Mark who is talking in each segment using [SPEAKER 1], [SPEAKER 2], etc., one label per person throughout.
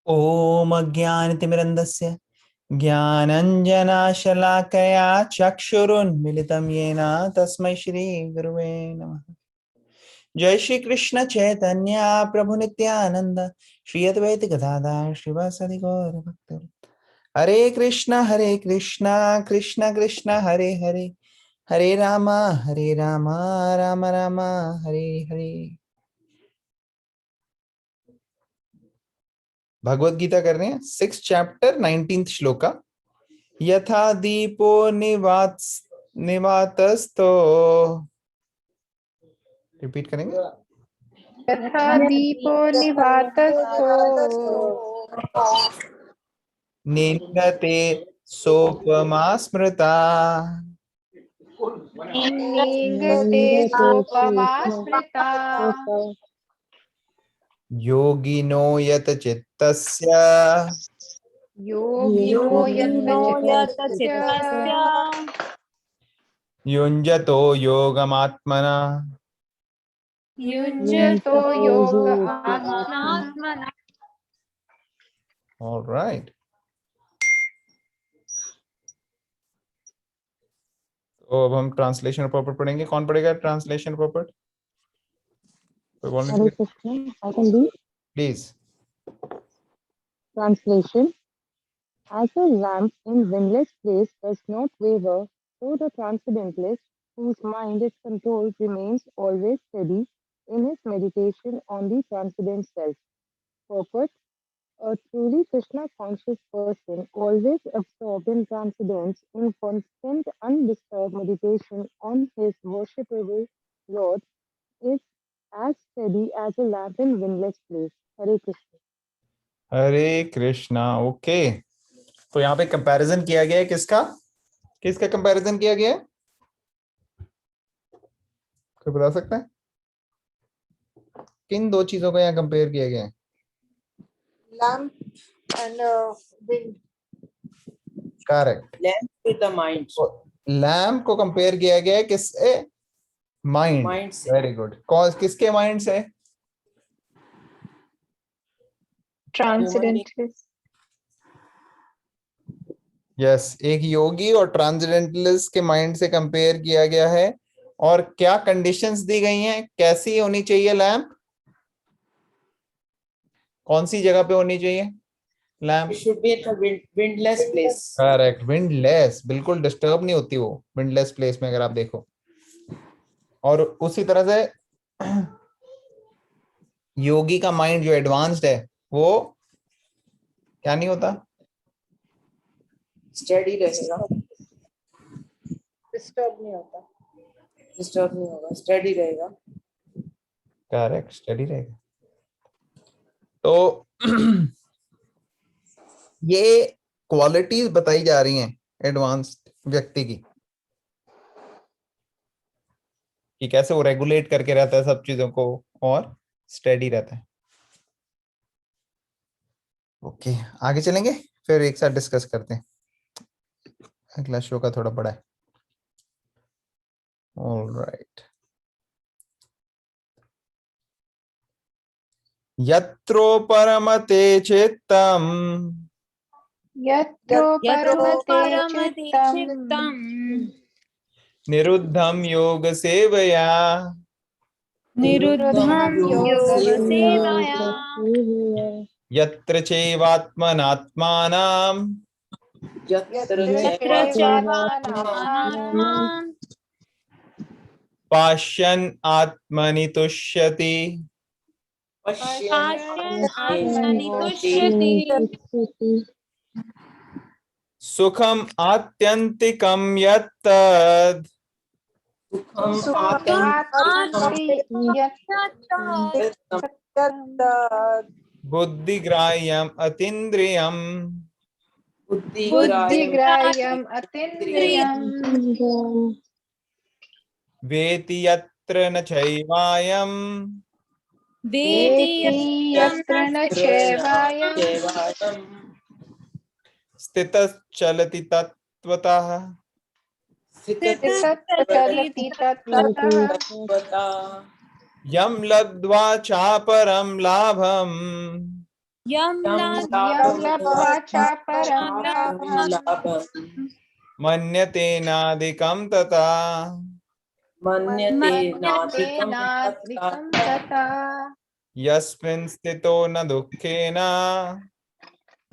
[SPEAKER 1] ओम अज्ञानतिमिरन्धस्य ज्ञानञ्जनशलाकया चक्षुरुन्मिलितं येन तस्मै श्रीगुरुवे नमः। जय श्री कृष्ण चैतन्य प्रभु नित्यानंद श्री अद्वैत गदाधर श्रीवासदि गौर भक्त। हरे कृष्ण कृष्ण कृष्ण हरे हरे, हरे राम राम राम हरे हरे। भगवत गीता कर रहे हैं 6 चैप्टर 19 श्लोका। यथा दीपो निवातस्थो, रिपीट करेंगे।
[SPEAKER 2] यथा दीपो निवातस्थो
[SPEAKER 1] नेङ्गते सोपमा स्मृता,
[SPEAKER 2] नेङ्गते सोपमा स्मृता।
[SPEAKER 1] योगिनो यत चित्तस्य
[SPEAKER 2] योगिनो यत चित्तस्य
[SPEAKER 1] युञ्जतो योगमात्मना।
[SPEAKER 2] युञ्जतो योग आत्मना।
[SPEAKER 1] All right. तो अब हम ट्रांसलेशन प्रॉपर पढ़ेंगे। कौन पढ़ेगा translation proper?
[SPEAKER 3] Hare Krishna, I can read.
[SPEAKER 1] Please.
[SPEAKER 3] Translation. As a lamp in windless place does not waver, so the transcendentalist, whose mind is controlled, remains always steady in his meditation on the transcendent self. Purport. A truly Krishna conscious person, always absorbed in transcendence, in constant undisturbed meditation on his worshipable Lord, is as steady as a lamp in windless place. Hare Krishna.
[SPEAKER 1] Hare Krishna. Okay, तो यहाँ पे comparison किया गया है किसका किसका comparison किया गया है? कोई बता सकता है किन दो चीजों को यहाँ कंपेयर किया गया है?
[SPEAKER 4] Lamp and wind.
[SPEAKER 1] Correct.
[SPEAKER 4] Lamp with the mind.
[SPEAKER 1] Lamp को कंपेयर किया गया है किससे? माइंड। Very good. कौन किसके माइंड से?
[SPEAKER 2] ट्रांसेंडेंटलिस्ट।
[SPEAKER 1] यस, एक योगी और ट्रांसेंडेंटलिस्ट के माइंड से कंपेयर किया गया है। और क्या कंडीशंस दी गई हैं, कैसी होनी चाहिए लैम्प? कौन सी जगह पे होनी चाहिए lamp?
[SPEAKER 4] It should be at a windless place.
[SPEAKER 1] Correct, windless, बिल्कुल डिस्टर्ब नहीं होती वो विंडलेस प्लेस में, अगर आप देखो। और उसी तरह से योगी का माइंड जो एडवांस्ड है वो क्या नहीं होता?
[SPEAKER 4] Steady रहेगा।
[SPEAKER 2] डिस्टर्ब नहीं होता।
[SPEAKER 4] Disturb नहीं होगा, steady रहेगा।
[SPEAKER 1] करेक्ट, स्टडी रहेगा। तो ये क्वालिटीज बताई जा रही हैं एडवांस्ड व्यक्ति की, कि कैसे वो रेगुलेट करके रहता है सब चीजों को और स्टेडी रहता है। ओके, आगे चलेंगे, फिर एक साथ डिस्कस करते हैं। अगला शो का थोड़ा बड़ा है। ऑलराइट। यत्रो परमते चित्तम
[SPEAKER 2] यत्रो परमते चित्तम्
[SPEAKER 1] निरुद्धम योग सेवया
[SPEAKER 2] निरुद्धं योगसेवया
[SPEAKER 1] यत्र चैवात्मनात्मानं
[SPEAKER 4] यत्र
[SPEAKER 2] चैवात्मानं
[SPEAKER 1] पाश्यन् आत्मनि तुष्यति।
[SPEAKER 2] पश्यन् आत्मनि तुष्यति।
[SPEAKER 1] सुखम आत्यंतिकं यत्तद् बुद्धिग्राह्यम् अतीन्द्रियम्
[SPEAKER 2] बुद्धिग्राह्यम् अतीन्द्रियम्
[SPEAKER 1] वेति यत्र न चैवायम्
[SPEAKER 2] वेति यत्र न चैवायम्
[SPEAKER 1] स्थितश्चलति तत्त्वतः।
[SPEAKER 2] स्थितश्चलति तत्त्वतः।
[SPEAKER 1] यं लब्ध्वा चापरं लाभम्
[SPEAKER 2] यं लब्ध्वा च परं लाभम्
[SPEAKER 1] मन्यते नाधिकं तथा
[SPEAKER 4] मन्यते नाधिकं
[SPEAKER 2] मन्यतेनाधिकं तथा
[SPEAKER 1] यस्मिन् स्थितो न दुःखेन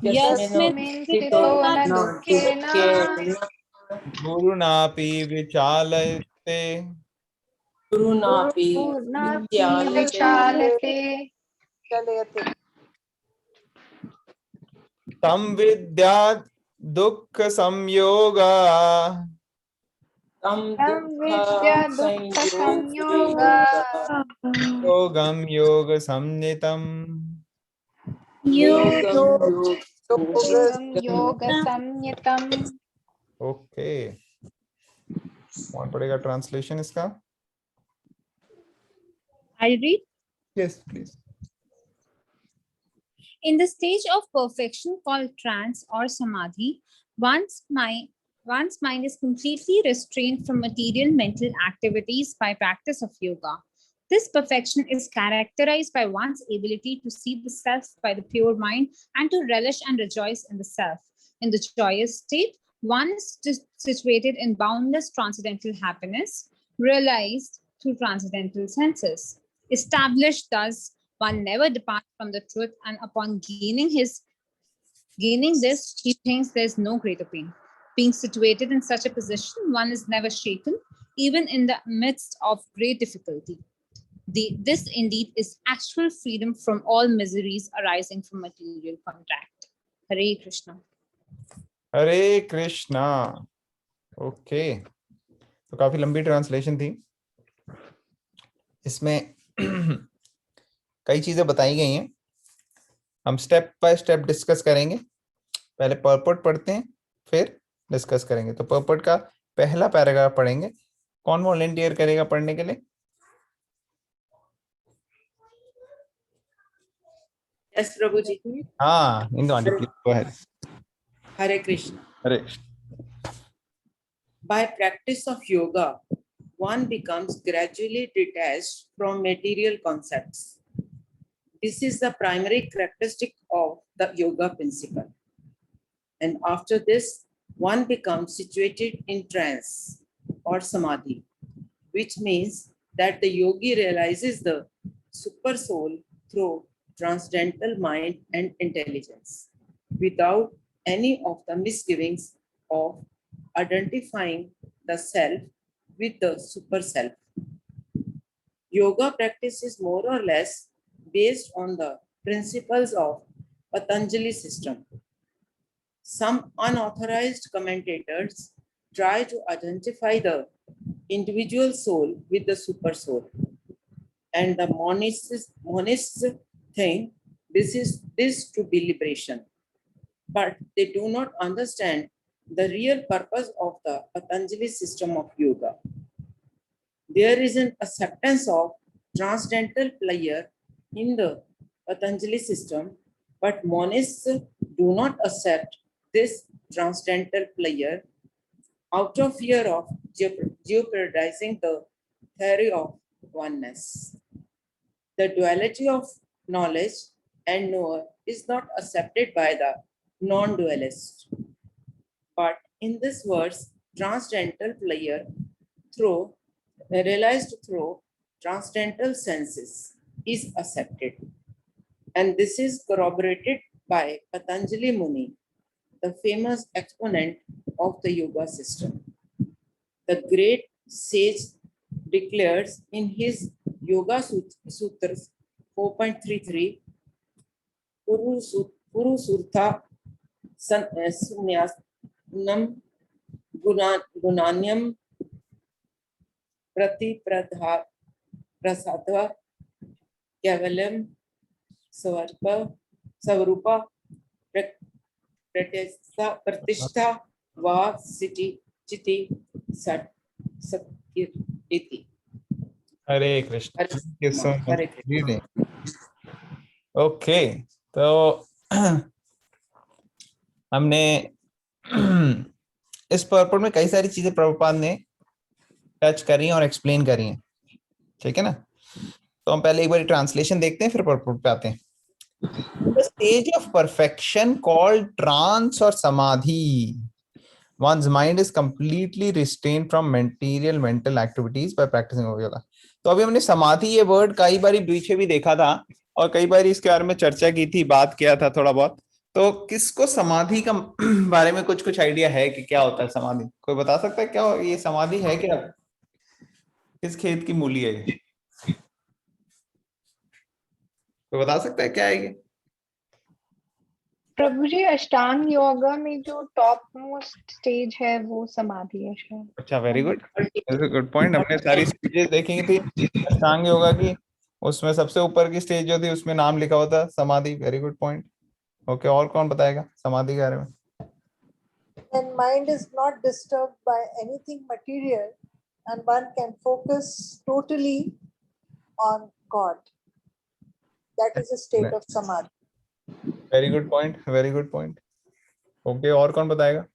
[SPEAKER 2] यस्मिन् स्थितो न दुःखेन
[SPEAKER 1] गुरुणापि विचाल्यते
[SPEAKER 4] गुरुणापि
[SPEAKER 2] गुरुणापि विचाल्यते
[SPEAKER 1] तं विद्यात् दुःख संयोगा
[SPEAKER 4] तं
[SPEAKER 2] तं विद्या दुःखसंयोगा
[SPEAKER 1] योगं योग संनितम्
[SPEAKER 2] योगं योगसंज्ञितम्।
[SPEAKER 1] ओके, कौन पढ़ेगा ट्रांसलेशन इसका?
[SPEAKER 5] I read.
[SPEAKER 1] Yes please.
[SPEAKER 5] In the stage of perfection called trance or samadhi, one's mind is completely restrained from material mental activities by practice of yoga. This perfection is characterized by one's ability to see the self by the pure mind and to relish and rejoice in the self. In the joyous state, one is situated in boundless transcendental happiness, realized through transcendental senses. Established thus, one never departs from the truth, and upon gaining this, he thinks there is no greater pain. Being situated in such a position, one is never shaken, even in the midst of great difficulty. This indeed is actual freedom from all miseries arising from material contact. Hare Krishna.
[SPEAKER 1] Hare Krishna. Okay, तो काफी लंबी translation थी। इसमें कई चीजें बताई गई हैं, हम स्टेप बाय स्टेप डिस्कस करेंगे। पहले पर्पट पढ़ते हैं, फिर डिस्कस करेंगे। तो पर्पट का पहला पैराग्राफ पढ़ेंगे। कौन वॉलंटियर करेगा पढ़ने के लिए?
[SPEAKER 4] यस प्रभु जी।
[SPEAKER 1] हाँ, Indu aunty please go ahead.
[SPEAKER 4] Hare Krishna.
[SPEAKER 1] Hare.
[SPEAKER 4] By practice of yoga, one becomes gradually detached from material concepts. This is the primary characteristic of the yoga principle. And after this, one becomes situated in trance or samadhi, which means that the yogi realizes the super soul through transcendental mind and intelligence, without any of the misgivings of identifying the self with the super self. Yoga practice is more or less based on the principles of Patanjali system. Some unauthorized commentators try to identify the individual soul with the super soul, and the monists think this to be liberation, but they do not understand the real purpose of the Patanjali system of yoga. There is an acceptance of transcendental pleasure in the Patanjali system, but monists do not accept this transcendental pleasure out of fear of jeopardizing the theory of oneness. The duality of knowledge and knower is not accepted by the non-dualist. But in this verse, transcendental pleasure realized through transcendental senses is accepted. And this is corroborated by Patanjali Muni, the famous exponent of the yoga system. The great sage declares in his Yoga Sutras 4.33, Puru Surtha Sunyasnam Gunanyam Prati Prasadva Kavalam Savarupa Pratishtha Va Chiti Sat Satyiti.
[SPEAKER 1] Hare Krishna. Thank you so much.
[SPEAKER 4] Hare Krishna.
[SPEAKER 1] Okay, तो हमने इस पर्पट में कई सारी चीजें प्रभुपाद ने touch करी हैं और एक्सप्लेन करी हैं, ठीक है ना। तो हम पहले एक बार ट्रांसलेशन देखते हैं, फिर पर्पट पे आते हैं। The stage of perfection called trance or samadhi. One's mind is completely restrained from material mental activities by practicing yoga. तो अभी हमने समाधि ये वर्ड कई बार पीछे भी देखा था और कई बार इसके बारे में चर्चा की थी, बात किया था थोड़ा बहुत। तो किसको समाधि का बारे में कुछ आइडिया है कि क्या होता है समाधि? कोई बता सकता है क्या ये समाधि है? क्या किस खेत की मूली है ये? कोई बता सकता है क्या है ये?
[SPEAKER 2] प्रभु जी, अष्टांग योगा में जो टॉप मोस्ट स्टेज है वो समाधि है शायद।
[SPEAKER 1] अच्छा, वेरी गुड, गुड पॉइंट। हमने सारी स्टेजेस देखी थी अष्टांग योगा की, उसमें सबसे ऊपर की स्टेज जो थी उसमें नाम लिखा हुआ था समाधि। Very good point. ओके, और कौन बताएगा समाधि के बारे में?
[SPEAKER 6] When mind is not disturbed by anything material and one can focus totally on God. That is a state of samadhi.
[SPEAKER 1] Very good point, very good point. Okay, और कौन बताएगा?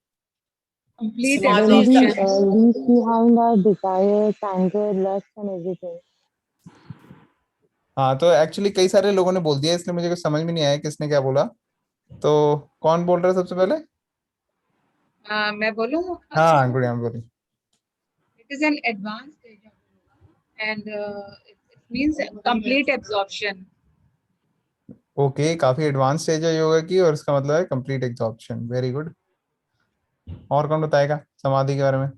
[SPEAKER 4] Complete
[SPEAKER 3] When
[SPEAKER 4] Samadhi
[SPEAKER 3] we
[SPEAKER 4] is
[SPEAKER 3] leave behind our desires, anger, lust, and everything.
[SPEAKER 1] हाँ, तो actually कई सारे लोगों ने बोल दिया, इसलिए मुझे कुछ समझ में नहीं आया किसने क्या बोला। तो कौन बोल रहा है सबसे पहले?
[SPEAKER 7] मैं बोलूँ?
[SPEAKER 1] हाँ, गुड़िया बोली।
[SPEAKER 7] It is an advanced stage of yoga and it means complete absorption.
[SPEAKER 1] Okay, काफी एडवांस स्टेज है योगा की और इसका मतलब है कंप्लीट एग्जॉर्प्शन। Very good. और कौन बताएगा समाधि के बारे में?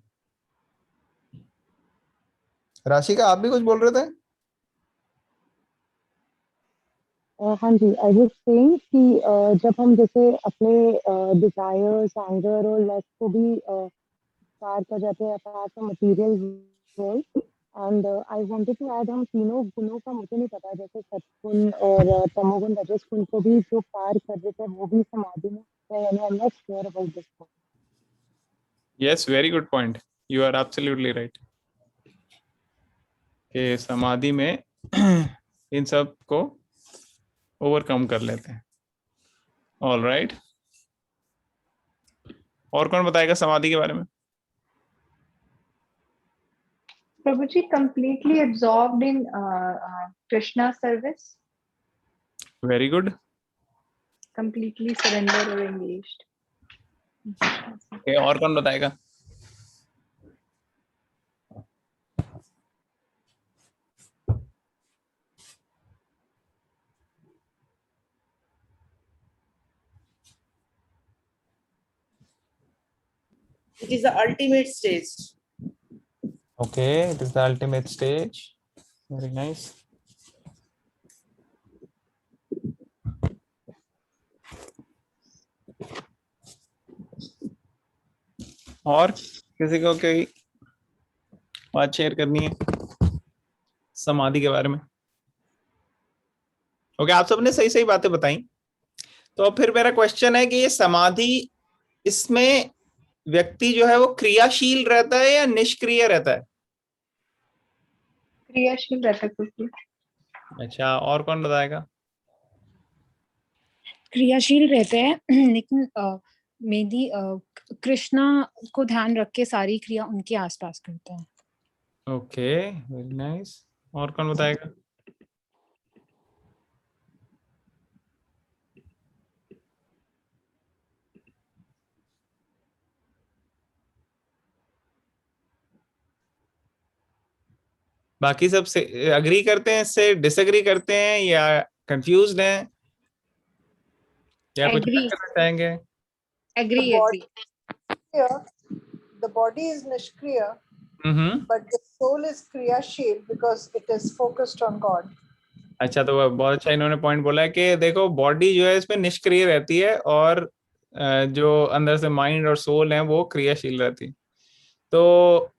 [SPEAKER 1] राशिका, आप भी कुछ बोल रहे थे?
[SPEAKER 3] हाँ जी, आई वाज सेइंग कि जब हम जैसे अपने डिजायर्स, एंगर और लस्ट को भी पार कर जाते हैं apart from material world, and I wanted to add, हम तीनों गुणों का मुझे नहीं पता, जैसे सत्गुण और तमोगुण रजस गुण को भी जो पार कर देते हैं वो भी समाधि में है, यानी I am not sure about this.
[SPEAKER 1] Yes, very good point, you are absolutely right कि समाधि में इन सब को ओवरकम कर लेते हैं। ऑल राइट, और कौन बताएगा समाधि के बारे में?
[SPEAKER 2] प्रभु जी, completely absorbed in Krishna service,
[SPEAKER 1] very good.
[SPEAKER 2] completely surrender or engaged.
[SPEAKER 1] और कौन बताएगा?
[SPEAKER 4] It is the ultimate stage.
[SPEAKER 1] Okay, it is the ultimate stage. Very nice. और किसी को कोई बात शेयर करनी है समाधि के बारे में? ओके, आप सबने सही सही बातें बताई। तो अब फिर मेरा क्वेश्चन है कि ये समाधि, इसमें व्यक्ति जो है वो क्रियाशील रहता है या निष्क्रिय रहता है?
[SPEAKER 2] क्रियाशील रहता है प्रभु जी।
[SPEAKER 1] अच्छा, और कौन बताएगा?
[SPEAKER 5] क्रियाशील रहते हैं लेकिन मेरी कृष्णा को ध्यान रख के सारी क्रिया उनके आसपास करते हैं।
[SPEAKER 1] Okay, very nice. और कौन बताएगा? बाकी सब से अग्री करते हैं, इससे डिसएग्री करते हैं या कंफ्यूज्ड हैं या कुछ
[SPEAKER 5] Agree.
[SPEAKER 1] अलग करना चाहेंगे?
[SPEAKER 5] Agree,
[SPEAKER 6] The
[SPEAKER 5] agree.
[SPEAKER 6] the body is nishkriya,
[SPEAKER 1] hmm.
[SPEAKER 6] but the soul is kriyashil because it is focused on God.
[SPEAKER 1] अच्छा, तो बहुत अच्छा इन्होंने पॉइंट बोला है कि देखो बॉडी जो है इसमें निष्क्रिय रहती है और जो अंदर से माइंड और सोल है वो क्रियाशील रहती। तो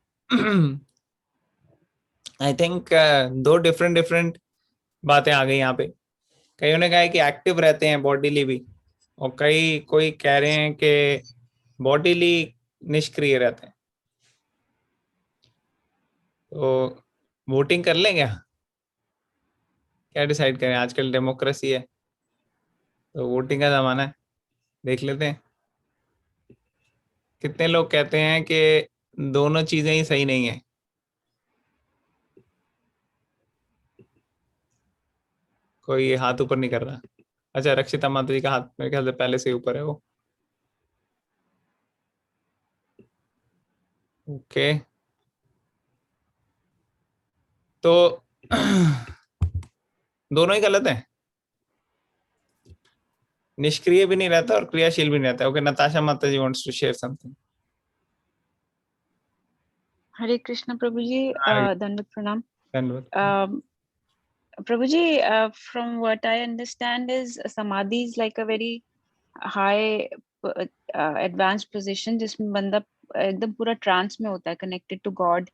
[SPEAKER 1] आई थिंक दो डिफरेंट बातें आ गई यहाँ पे। कईयों ने कहा है कि एक्टिव रहते हैं बॉडीली भी, और कोई कह रहे हैं कि बॉडीली निष्क्रिय रहते हैं। तो वोटिंग कर लें क्या डिसाइड करें? आजकल डेमोक्रेसी है तो वोटिंग का जमाना है, देख लेते हैं कितने लोग कहते हैं कि दोनों चीजें ही सही नहीं है। कोई हाथ ऊपर नहीं कर रहा। अच्छा, रक्षिता माता जी का हाथ मेरे ख्याल से पहले से ऊपर है वो। ओके, तो दोनों ही गलत है, निष्क्रिय भी नहीं रहता और क्रियाशील भी नहीं रहता। ओके, नताशा माता जी वांट्स टू शेयर समथिंग।
[SPEAKER 8] हरे कृष्ण प्रभु जी, दंडवत प्रणाम।
[SPEAKER 1] धन्यवाद।
[SPEAKER 8] Prabhu ji, from what I understand is samadhi is like a very high advanced position जिसमें बंदा एकदम पूरा ट्रांस में होता है, connected to God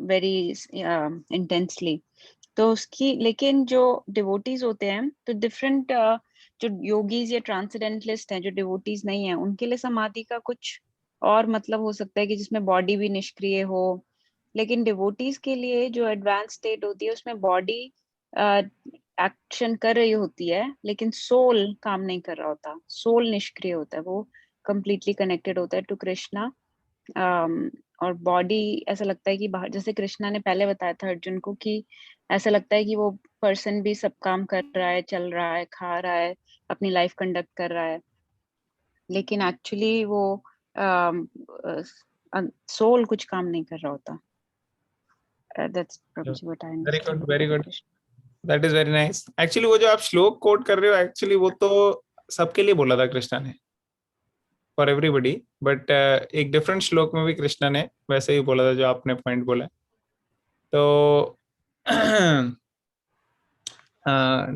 [SPEAKER 8] very intensely। तो उसकी, लेकिन जो डिवोटीज होते हैं तो डिफरेंट, जो योगीज या ट्रांसेंडेंटलिस्ट हैं जो डिवोटीज नहीं है, उनके लिए समाधि का कुछ और मतलब हो सकता है कि जिसमें बॉडी भी निष्क्रिय हो, लेकिन डिवोटीज के लिए जो एडवांस स्टेट होती है उसमें बॉडी एक्शन कर रही होती है लेकिन सोल काम नहीं कर रहा होता, सोल निष्क्रिय होता है, वो कंप्लीटली कनेक्टेड होता है टू कृष्णा। और बॉडी ऐसा लगता है कि बाहर, जैसे कृष्णा ने पहले बताया था अर्जुन को कि ऐसा लगता है कि वो पर्सन भी सब काम कर रहा है, चल रहा है, खा रहा है, अपनी लाइफ कंडक्ट कर रहा है, लेकिन एक्चुअली वो सोल कुछ काम नहीं कर रहा होता। That's probably what I
[SPEAKER 1] very
[SPEAKER 8] understand.
[SPEAKER 1] Good, very good, that is very nice. Actually वो जो आप श्लोक कोट कर रहे हो, एक्चुअली वो तो सबके लिए बोला था कृष्णा ने, फॉर एवरीबॉडी, बट एक डिफरेंट श्लोक में भी कृष्णा ने वैसे ही बोला था जो आपने पॉइंट बोला। तो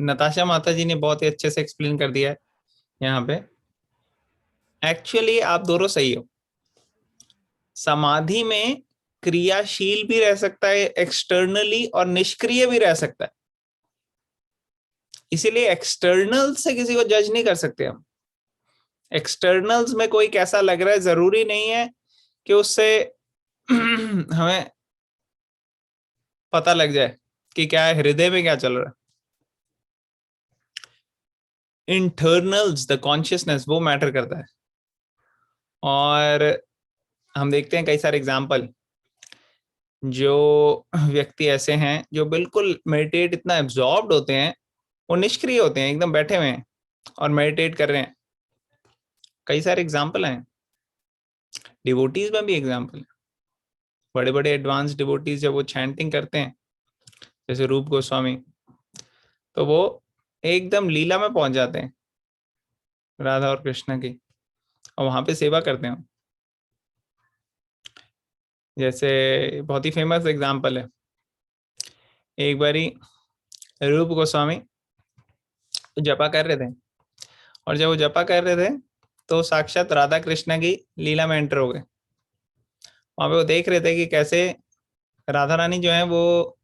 [SPEAKER 1] नताशा माता जी ने बहुत ही अच्छे से एक्सप्लेन कर दिया है यहाँ पे। एक्चुअली आप दोनों सही हो, समाधि में क्रियाशील भी रह सकता है एक्सटर्नली और निष्क्रिय भी रह सकता है, इसीलिए एक्सटर्नल से किसी को जज नहीं कर सकते हम। एक्सटर्नल्स में कोई कैसा लग रहा है जरूरी नहीं है कि उससे हमें पता लग जाए कि क्या है, हृदय में क्या चल रहा है। इंटरनल्स, द कॉन्शियसनेस, वो मैटर करता है। और हम देखते हैं कई सारे एग्जाम्पल, जो व्यक्ति ऐसे हैं जो बिल्कुल मेडिटेट इतना एब्जॉर्ब्ड होते हैं, वो निष्क्रिय होते हैं, एकदम बैठे हुए हैं और मेडिटेट कर रहे हैं। कई सारे एग्जाम्पल हैं, डिवोटीज में भी एग्जाम्पल है। बड़े बड़े एडवांस डिवोटीज जब वो चैंटिंग करते हैं, जैसे रूप गोस्वामी, तो वो एकदम लीला में पहुंच जाते हैं राधा और कृष्ण की, और वहां पे सेवा करते हैं। जैसे बहुत ही फेमस एग्जाम्पल है, एक बारी रूप गोस्वामी जपा कर रहे थे, और जब वो जपा कर रहे थे तो साक्षात राधा कृष्ण की लीला में एंटर हो गए। वहां पे वो देख रहे थे कि कैसे राधा रानी जो है वो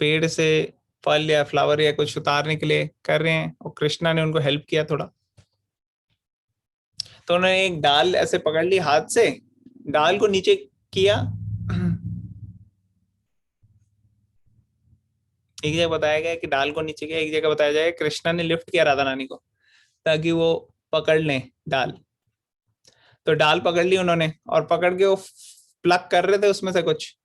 [SPEAKER 1] पेड़ से फल या फ्लावर या कुछ उतारने के लिए कर रहे हैं, और कृष्णा ने उनको हेल्प किया थोड़ा। तो उन्होंने एक डाल ऐसे पकड़ ली हाथ से, डाल को नीचे किया, एक जगह बताया गया कि डाल को नीचे किया, एक जगह बताया जाएगा कृष्णा ने लिफ्ट किया राधा रानी को ताकि वो पकड़ लें डाल। तो डाल पकड़ ली उन्होंने, और पकड़ के वो प्लग कर रहे थे उसमें से कुछ,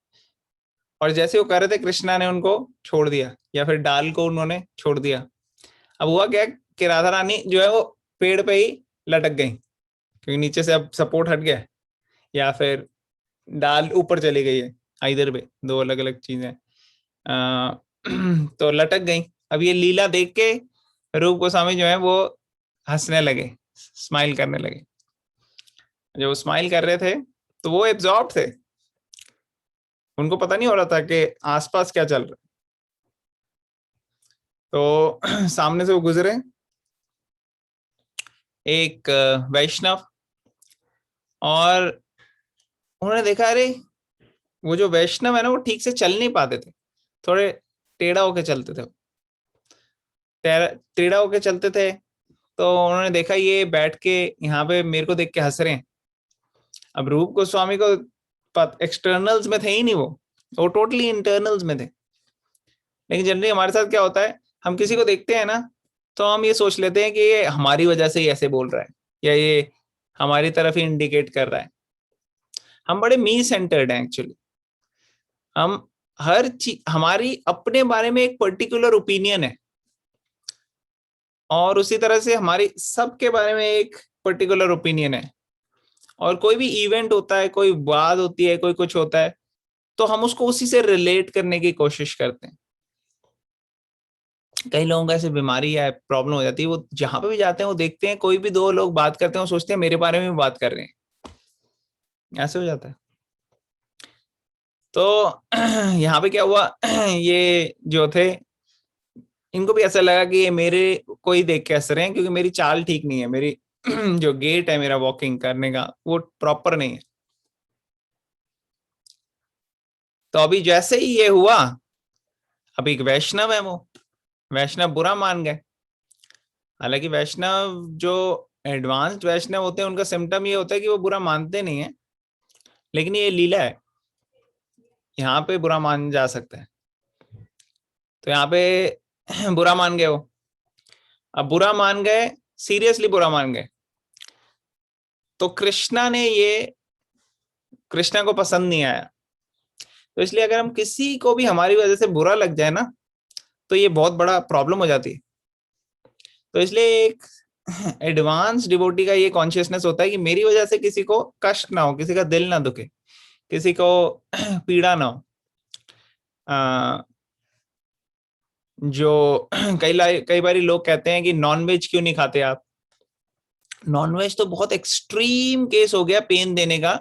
[SPEAKER 1] और जैसे वो कर रहे थे कृष्णा ने उनको छोड़ दिया, या फिर डाल को उन्होंने छोड़ दिया। अब हुआ क्या कि राधा रानी जो है वो पेड़ पे ही लटक गई, क्योंकि नीचे से अब सपोर्ट हट गया, या फिर डाल ऊपर चली गई है, इधर पे दो अलग अलग चीजें। तो लटक गई। अब ये लीला देख के रूप गोस्वामी जो है वो हंसने लगे, स्माइल करने लगे। जब वो स्माइल कर रहे थे तो वो एब्जॉर्ब थे, उनको पता नहीं हो रहा था कि आसपास क्या चल रहा है। तो सामने से वो गुजरे, एक वैष्णव, और उन्होंने देखा अरे वो जो वैष्णव है ना वो ठीक से चल नहीं पाते थे, थोड़े टेढ़ा होके चलते थे, टेढ़ा होके चलते थे। तो उन्होंने देखा ये बैठ के यहाँ पे मेरे को देख के हंस रहे हैं। अब रूप गोस्वामी को एक्सटर्नल्स में थे ही नहीं, वो टोटली इंटरनल्स में थे। लेकिन जनरली हमारे साथ क्या होता है, हम किसी को देखते हैं ना तो हम ये सोच लेते हैं कि ये हमारी वजह से ही ऐसे बोल रहा है, या ये हमारी तरफ ही इंडिकेट कर रहा है। हम बड़े मी सेंटर्ड हैं एक्चुअली। हम हर चीज, हमारी अपने बारे में एक पर्टिकुलर ओपिनियन है और उसी तरह से हमारी सबके बारे में एक पर्टिकुलर ओपिनियन है, और कोई भी इवेंट होता है, कोई बात होती है, कोई कुछ होता है, तो हम उसको उसी से रिलेट करने की कोशिश करते हैं। कई लोगों को ऐसे बीमारी या प्रॉब्लम हो जाती है, वो जहां पे भी जाते हैं वो देखते हैं कोई भी दो लोग बात करते हैं, वो सोचते हैं मेरे बारे में भी बात कर रहे हैं, ऐसे हो जाता है। तो यहाँ पे क्या हुआ, ये जो थे इनको भी ऐसा लगा कि ये मेरे को ही देख के हंस रहे हैं, क्योंकि मेरी चाल ठीक नहीं है, मेरी जो गेट है मेरा वॉकिंग करने का वो प्रॉपर नहीं है। तो अभी जैसे ही ये हुआ, अभी एक वैष्णव है, वो वैष्णव बुरा मान गए। हालांकि वैष्णव जो एडवांस्ड वैष्णव होते हैं उनका सिम्टम ये होता है कि वो बुरा मानते नहीं है, लेकिन ये लीला है, यहाँ पे बुरा मान जा सकता है। तो यहाँ पे बुरा मान गए वो। अब बुरा मान गए, सीरियसली बुरा मान गए, तो कृष्णा को पसंद नहीं आया। तो इसलिए अगर हम किसी को भी हमारी वजह से बुरा लग जाए ना, तो ये बहुत बड़ा प्रॉब्लम हो जाती है। तो इसलिए एक एडवांस डिवोटी का ये कॉन्शियसनेस होता है कि मेरी वजह से किसी को कष्ट ना हो, किसी का दिल ना दुखे, किसी को पीड़ा ना हो। जो कई बार लोग कहते हैं कि नॉनवेज क्यों नहीं खाते आप। नॉनवेज तो बहुत एक्सट्रीम केस हो गया पेन देने का।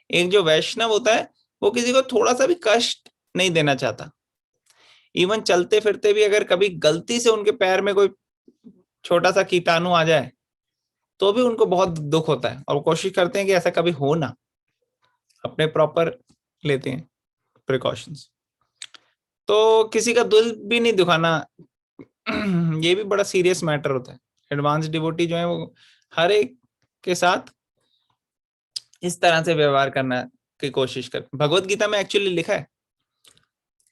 [SPEAKER 1] एक जो वैष्णव होता है वो किसी को थोड़ा सा भी कष्ट नहीं देना चाहता। इवन चलते फिरते भी अगर कभी गलती से उनके पैर में कोई छोटा सा कीटाणु आ जाए तो भी उनको बहुत दुख होता है, और कोशिश करते हैं कि ऐसा कभी हो ना, अपने प्रॉपर लेते हैं प्रिकॉशंस। तो किसी का दिल भी नहीं दुखाना, ये भी बड़ा सीरियस मैटर होता है। एडवांस डिवोटी जो है वो हर एक के साथ इस तरह से व्यवहार करना की कोशिश करते। भगवत गीता में एक्चुअली लिखा है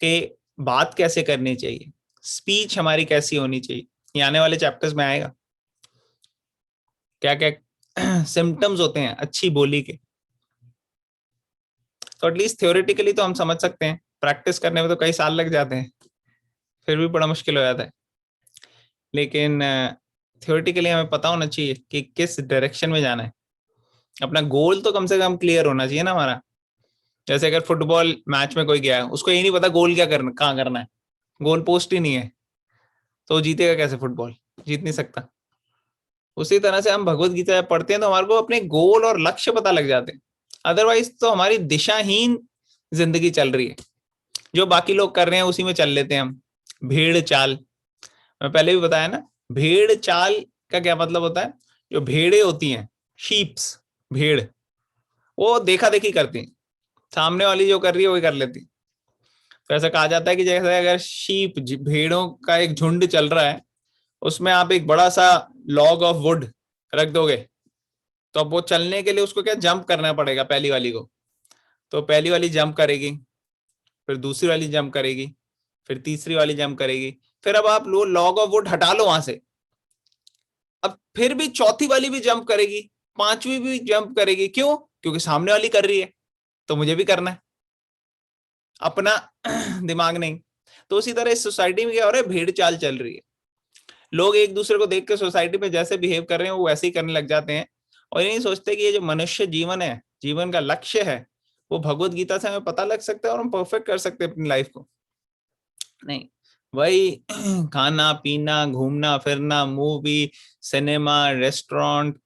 [SPEAKER 1] कि बात कैसे करनी चाहिए, स्पीच हमारी कैसी होनी चाहिए। ये आने वाले चैप्टर्स में आएगा क्या क्या सिम्टम्स होते हैं अच्छी बोली के। तो एटलीस्ट थ्योरेटिकली तो हम समझ सकते हैं, प्रैक्टिस करने में तो कई साल लग जाते हैं, फिर भी बड़ा मुश्किल हो जाता है। लेकिन थ्योरेटिकली हमें पता होना चाहिए कि किस डायरेक्शन में जाना है। अपना गोल तो कम से कम क्लियर होना चाहिए ना हमारा। जैसे अगर फुटबॉल मैच में कोई गया है, उसको ये नहीं पता गोल क्या करना, कहाँ करना है, गोल पोस्ट ही नहीं है, तो जीतेगा कैसे? फुटबॉल जीत नहीं सकता। उसी तरह से हम भगवत गीता पढ़ते हैं तो हमारे को अपने गोल और लक्ष्य पता लग जाते हैं। अदरवाइज तो हमारी दिशाहीन जिंदगी चल रही है, जो बाकी लोग कर रहे हैं उसी में चल लेते हैं हम। भेड़ चाल, मैं पहले भी बताया ना, भेड़ चाल का क्या मतलब होता है? जो भेड़े होती हैं, शीप्स, भेड़, वो देखा देखी करती हैं, सामने वाली जो कर रही है वही कर लेती। तो ऐसा कहा जाता है कि जैसे अगर शीप, भेड़ों का एक झुंड चल रहा है, उसमें आप एक बड़ा सा लॉग ऑफ वुड रख दोगे, तो अब वो चलने के लिए उसको क्या जंप करना पड़ेगा पहली वाली को। तो पहली वाली जंप करेगी, फिर दूसरी वाली जंप करेगी, फिर तीसरी वाली जंप करेगी, फिर अब आप लो लॉग ऑफ वुड हटा लो वहां से, अब फिर भी चौथी वाली भी जंप करेगी, पांचवी भी जंप करेगी। क्यों? क्योंकि सामने वाली कर रही है तो मुझे भी करना है, अपना दिमाग नहीं। तो उसी तरह इस सोसाइटी में क्या हो रहा है, भेड़ चाल चल रही है। लोग एक दूसरे को देख के सोसाइटी में जैसे बिहेव कर रहे हैं वो वैसे ही करने लग जाते हैं, और ये नहीं सोचते कि ये जो मनुष्य जीवन है, जीवन का लक्ष्य है, वो भगवत गीता से हमें पता लग सकता है और हम परफेक्ट कर सकते हैं अपनी लाइफ को। नहीं, वही खाना पीना, घूमना फिरना, मूवी, सिनेमा, रेस्टोरेंट,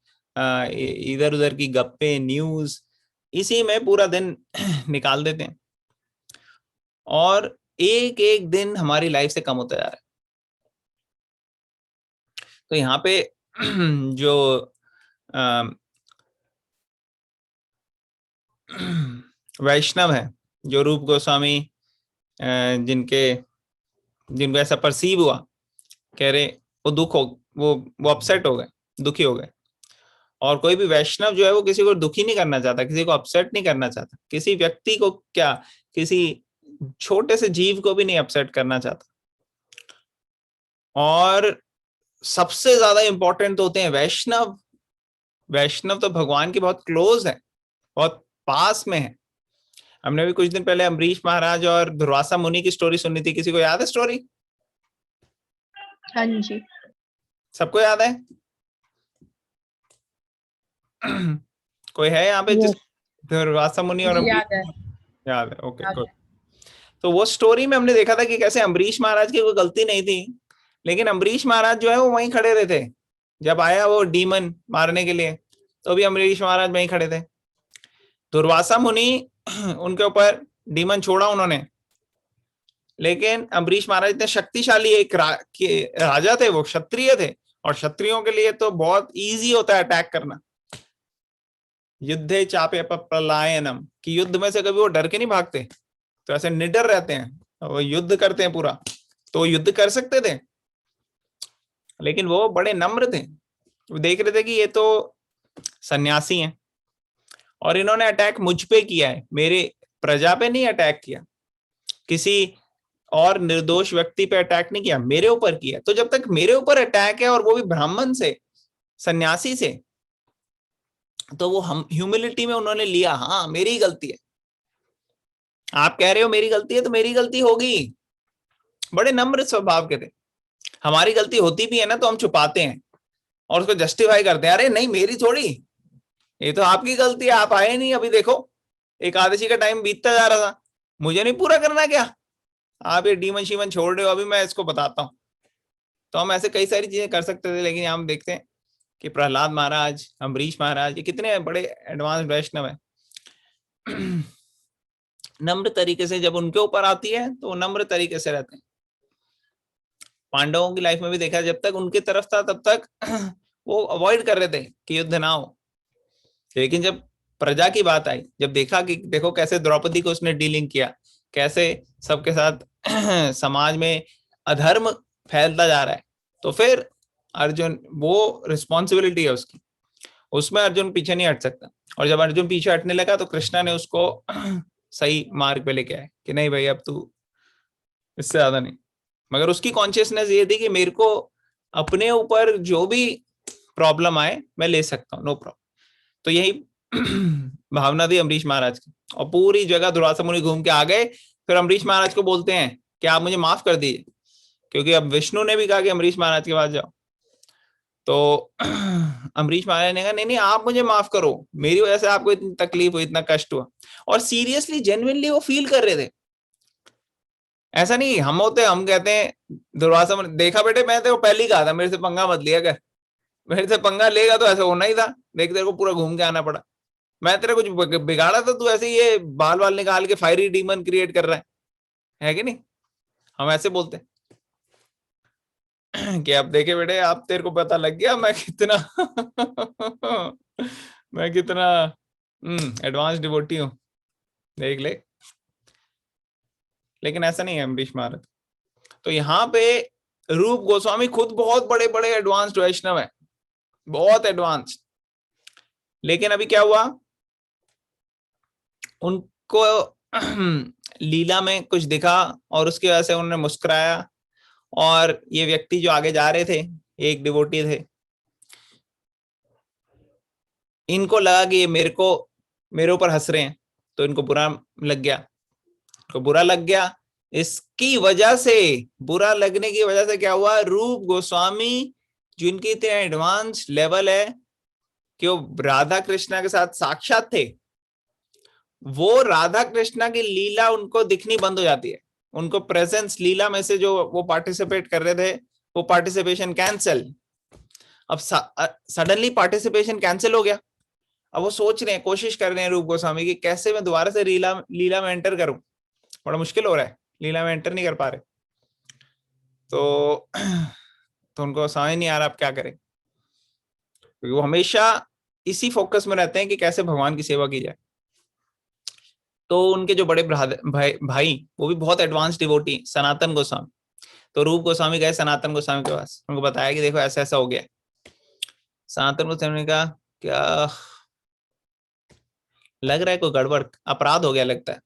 [SPEAKER 1] इधर उधर की गप्पे, न्यूज, इसी में पूरा दिन निकाल देते हैं, और एक एक दिन हमारी लाइफ से कम होता जा रहा है। तो यहाँ पे जो वैष्णव है, जो रूप गोस्वामी, जिनको ऐसा परसीव हुआ, कह रहे वो दुख हो, वो अपसेट हो गए, दुखी हो गए। और कोई भी वैष्णव जो है वो किसी को दुखी नहीं करना चाहता, किसी को अपसेट नहीं करना चाहता, किसी व्यक्ति को क्या, किसी छोटे से जीव को भी नहीं अपसेट करना चाहता। और सबसे ज्यादा इंपॉर्टेंट तो होते हैं वैष्णव। वैष्णव तो भगवान के बहुत क्लोज है, बहुत पास में है। हमने भी कुछ दिन पहले अम्बरीश महाराज और दुर्वासा मुनि की स्टोरी सुनी थी, किसी को याद है स्टोरी?
[SPEAKER 2] हाँ जी।
[SPEAKER 1] सबको याद है? कोई है यहाँ पे जिस
[SPEAKER 3] Yes.
[SPEAKER 1] दुर्वासा मुनि और
[SPEAKER 7] याद है।
[SPEAKER 1] याद है? ओके
[SPEAKER 7] याद
[SPEAKER 1] गुड। तो वो स्टोरी में हमने देखा था कि कैसे अम्बरीश महाराज की कोई गलती नहीं थी, लेकिन अम्बरीश महाराज जो है वो वहीं खड़े रहे थे। जब आया वो डीमन मारने के लिए तो भी अम्बरीश महाराज वहीं खड़े थे। दुर्वासा मुनि उनके ऊपर डीमन छोड़ा उन्होंने, लेकिन अम्बरीश महाराज इतने शक्तिशाली एक राजा थे, वो क्षत्रिय थे, और क्षत्रियों के लिए तो बहुत इजी होता है अटैक करना। युद्धे चापे प्रलयनम, कि युद्ध में से कभी वो डर के नहीं भागते, तो ऐसे निडर रहते हैं, वो युद्ध करते हैं पूरा। तो युद्ध कर सकते थे, लेकिन वो बड़े नम्र थे। वो देख रहे थे कि ये तो सन्यासी हैं और इन्होंने अटैक मुझ पे किया है, मेरे प्रजा पे नहीं अटैक किया, किसी और निर्दोष व्यक्ति पे अटैक नहीं किया, मेरे ऊपर किया। तो जब तक मेरे ऊपर अटैक है और वो भी ब्राह्मण से, सन्यासी से, तो वो हम ह्यूमिलिटी में उन्होंने लिया, हाँ मेरी ही गलती है। आप कह रहे हो मेरी गलती है तो मेरी गलती होगी। बड़े नम्र स्वभाव के थे। हमारी गलती होती भी है ना तो हम छुपाते हैं और उसको जस्टिफाई करते हैं, अरे नहीं मेरी थोड़ी, ये तो आपकी गलती है, आप आए नहीं, अभी देखो एकादशी का टाइम बीतता जा रहा था, मुझे नहीं पूरा करना क्या, आप ये डीमन शीमन छोड़ रहे हो, अभी मैं इसको बताता हूँ। तो हम ऐसे कई सारी चीजें कर सकते थे, लेकिन हम देखते हैं कि प्रहलाद महाराज, अम्बरीश महाराज, ये कितने बड़े एडवांस वैष्णव है। नम्र तरीके से जब उनके ऊपर आती है तो नम्र तरीके से रहते हैं। पांडवों की लाइफ में भी देखा, जब तक उनकी तरफ था तब तक वो अवॉइड कर रहे थे कि युद्ध ना हो, लेकिन जब प्रजा की बात आई, जब देखा कि देखो कैसे द्रौपदी को उसने डीलिंग किया, कैसे सबके साथ समाज में अधर्म फैलता जा रहा है, तो फिर अर्जुन, वो रिस्पॉन्सिबिलिटी है उसकी, उसमें अर्जुन पीछे नहीं हट सकता। और जब अर्जुन पीछे हटने लगा तो कृष्णा ने उसको सही मार्ग पे लेके आए कि नहीं भाई अब तू इससे ज्यादा नहीं। मगर उसकी कॉन्शियसनेस ये थी कि मेरे को अपने ऊपर जो भी प्रॉब्लम आए मैं ले सकता हूँ, नो प्रॉब्लम। तो यही भावना थी अम्बरीश महाराज की। और पूरी जगह दुर्वासा मुनि घूम के आ गए, फिर अम्बरीश महाराज को बोलते हैं कि आप मुझे माफ कर दीजिए, क्योंकि अब विष्णु ने भी कहा कि अम्बरीश महाराज के पास जाओ। तो अम्बरीश महाराज ने कहा नहीं नहीं आप मुझे माफ करो, मेरी वजह से आपको इतनी तकलीफ हुई, इतना कष्ट हुआ। और सीरियसली जेन्युइनली वो फील कर रहे थे, ऐसा नहीं हम होते हम कहते हैं दुर्वासा मुनि, देखा बेटे मैं तेरे को पहले ही कहा था मेरे से पंगा मत लिया कर, मेरे से पंगा लेगा तो ऐसा होना ही था, देख तेरे को पूरा घूम के आना पड़ा, मैं तेरे कुछ बिगाड़ा था, तू ऐसे ये बाल बाल निकाल के फायरी डीमन क्रिएट कर रहा है कि नहीं। हम ऐसे बोलते हैं कि अब देखे बेटे आप, तेरे को पता लग गया मैं कितना मैं कितना एडवांस डिवोटी हूं, देख ले। लेकिन ऐसा नहीं है अम्बरीश महाराज। तो यहाँ पे रूप गोस्वामी खुद बहुत बड़े बड़े एडवांस्ड वैष्णव है, बहुत एडवांस। लेकिन अभी क्या हुआ, उनको लीला में कुछ दिखा और उसकी वजह से उन्होंने मुस्कुराया, और ये व्यक्ति जो आगे जा रहे थे, एक डिवोटी थे, इनको लगा कि ये मेरे ऊपर हंस रहे हैं, तो इनको बुरा लग गया, तो बुरा लग गया। इसकी वजह से, बुरा लगने की वजह से क्या हुआ, रूप गोस्वामी जिनकी इतने एडवांस लेवल है कि वो राधा कृष्णा के साथ साक्षात थे, वो राधा कृष्णा की लीला उनको दिखनी बंद हो जाती है। उनको प्रेजेंस लीला में से जो वो पार्टिसिपेट कर रहे थे, वो पार्टिसिपेशन कैंसिल। अब सडनली पार्टिसिपेशन कैंसिल हो गया। अब वो सोच रहे हैं, कोशिश कर रहे हैं रूप गोस्वामी की कैसे मैं दोबारा से लीला में एंटर करूं, बड़ा मुश्किल हो रहा है, लीला में एंटर नहीं कर पा रहे। तो उनको समझ नहीं आ रहा अब क्या करें, क्योंकि वो हमेशा इसी फोकस में रहते हैं कि कैसे भगवान की सेवा की जाए। तो उनके जो बड़े भाई वो भी बहुत एडवांस डिवोटी, सनातन गोस्वामी। तो रूप गोस्वामी गए सनातन गोस्वामी के पास, उनको बताया कि देखो ऐसा ऐसा हो गया। सनातन गोस्वामी ने कहा क्या लग रहा है कोई गड़बड़, अपराध हो गया लगता है।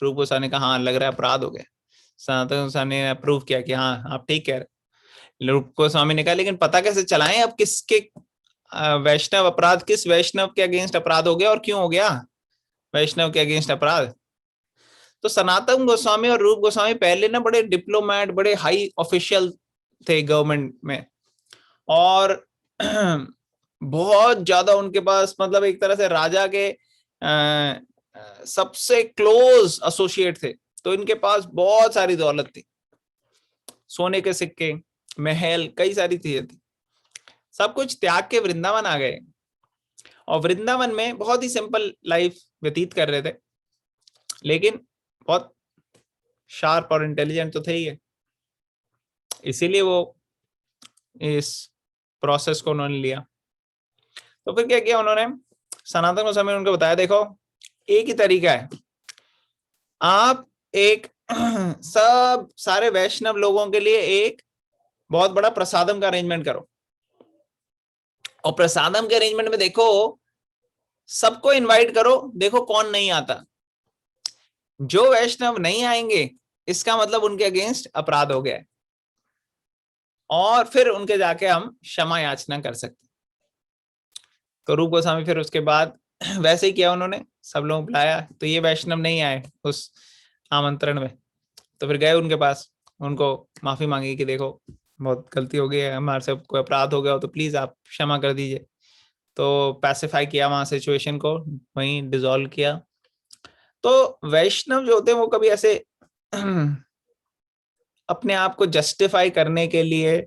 [SPEAKER 1] रूप गोस्वामी ने कहा हाँ लग रहा है अपराध हो गया। सनातन गोस्वामी ने अप्रूव किया कि हाँ आप ठीक कह रहे। रूप गोस्वामी ने कहा लेकिन पता कैसे चलाएं अब किसके वैष्णव अपराध, किस वैष्णव के अगेंस्ट अपराध हो गया और क्यों हो गया वैष्णव के अगेंस्ट अपराध। तो सनातन गोस्वामी और रूप गोस्वामी पहले ना बड़े डिप्लोमेट, बड़े हाई ऑफिशियल थे गवर्नमेंट में, और बहुत ज्यादा उनके पास, मतलब एक तरह से राजा के सबसे क्लोज एसोसिएट थे। तो इनके पास बहुत सारी दौलत थी, सोने के सिक्के, महल, कई सारी चीजें थी। सब कुछ त्याग के वृंदावन आ गए और वृंदावन में बहुत ही सिंपल लाइफ व्यतीत कर रहे थे, लेकिन बहुत शार्प और इंटेलिजेंट तो थे ही है, इसीलिए वो इस प्रोसेस को उन्होंने लिया। तो फिर क्या किया उन्होंने, सनातन गोस्वामी ने उनको बताया, देखो एक ही तरीका है, आप एक सब सारे वैष्णव लोगों के लिए एक बहुत बड़ा प्रसादम का अरेंजमेंट करो, और प्रसादम के अरेंजमेंट में देखो सबको इनवाइट करो, देखो कौन नहीं आता। जो वैष्णव नहीं आएंगे इसका मतलब उनके अगेंस्ट अपराध हो गया है, और फिर उनके जाके हम क्षमा याचना कर सकते। तो रूप गोस्वामी फिर उसके बाद वैसे ही किया उन्होंने, सब लोग बुलाया, तो ये वैष्णव नहीं आए उस आमंत्रण में। तो फिर गए उनके पास, उनको माफी मांगी कि देखो बहुत गलती हो गई है, हमारे से कोई अपराध हो गया हो तो प्लीज आप क्षमा कर दीजिए। तो पैसिफाई किया वहां सिचुएशन को, वहीं डिसॉल्व किया। तो वैष्णव जो होते हैं वो कभी ऐसे अपने आप को जस्टिफाई करने के लिए,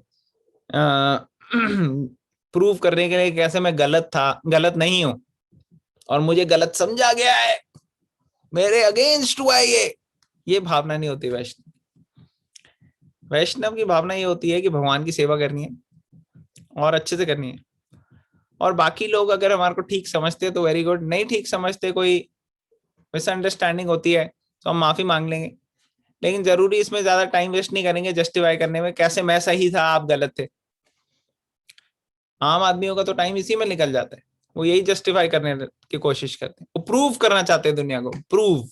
[SPEAKER 1] प्रूव करने के लिए कैसे मैं गलत नहीं हूं और मुझे गलत समझा गया है, मेरे अगेंस्ट हुआ है, ये भावना नहीं होती वैष्णव। वैष्णव की भावना ये होती है कि भगवान की सेवा करनी है और अच्छे से करनी है, और बाकी लोग अगर हमारे को ठीक समझते हैं तो वेरी गुड, नहीं ठीक समझते, कोई मिसअंडरस्टैंडिंग होती है तो हम माफी मांग लेंगे, लेकिन जरूरी इसमें ज्यादा टाइम वेस्ट नहीं करेंगे जस्टिफाई करने में, कैसे मैं सही था आप गलत थे। आम आदमियों का तो टाइम इसी में निकल जाता है, वो यही जस्टिफाई करने की कोशिश करते हैं, वो प्रूव करना चाहते हैं दुनिया को, प्रूव।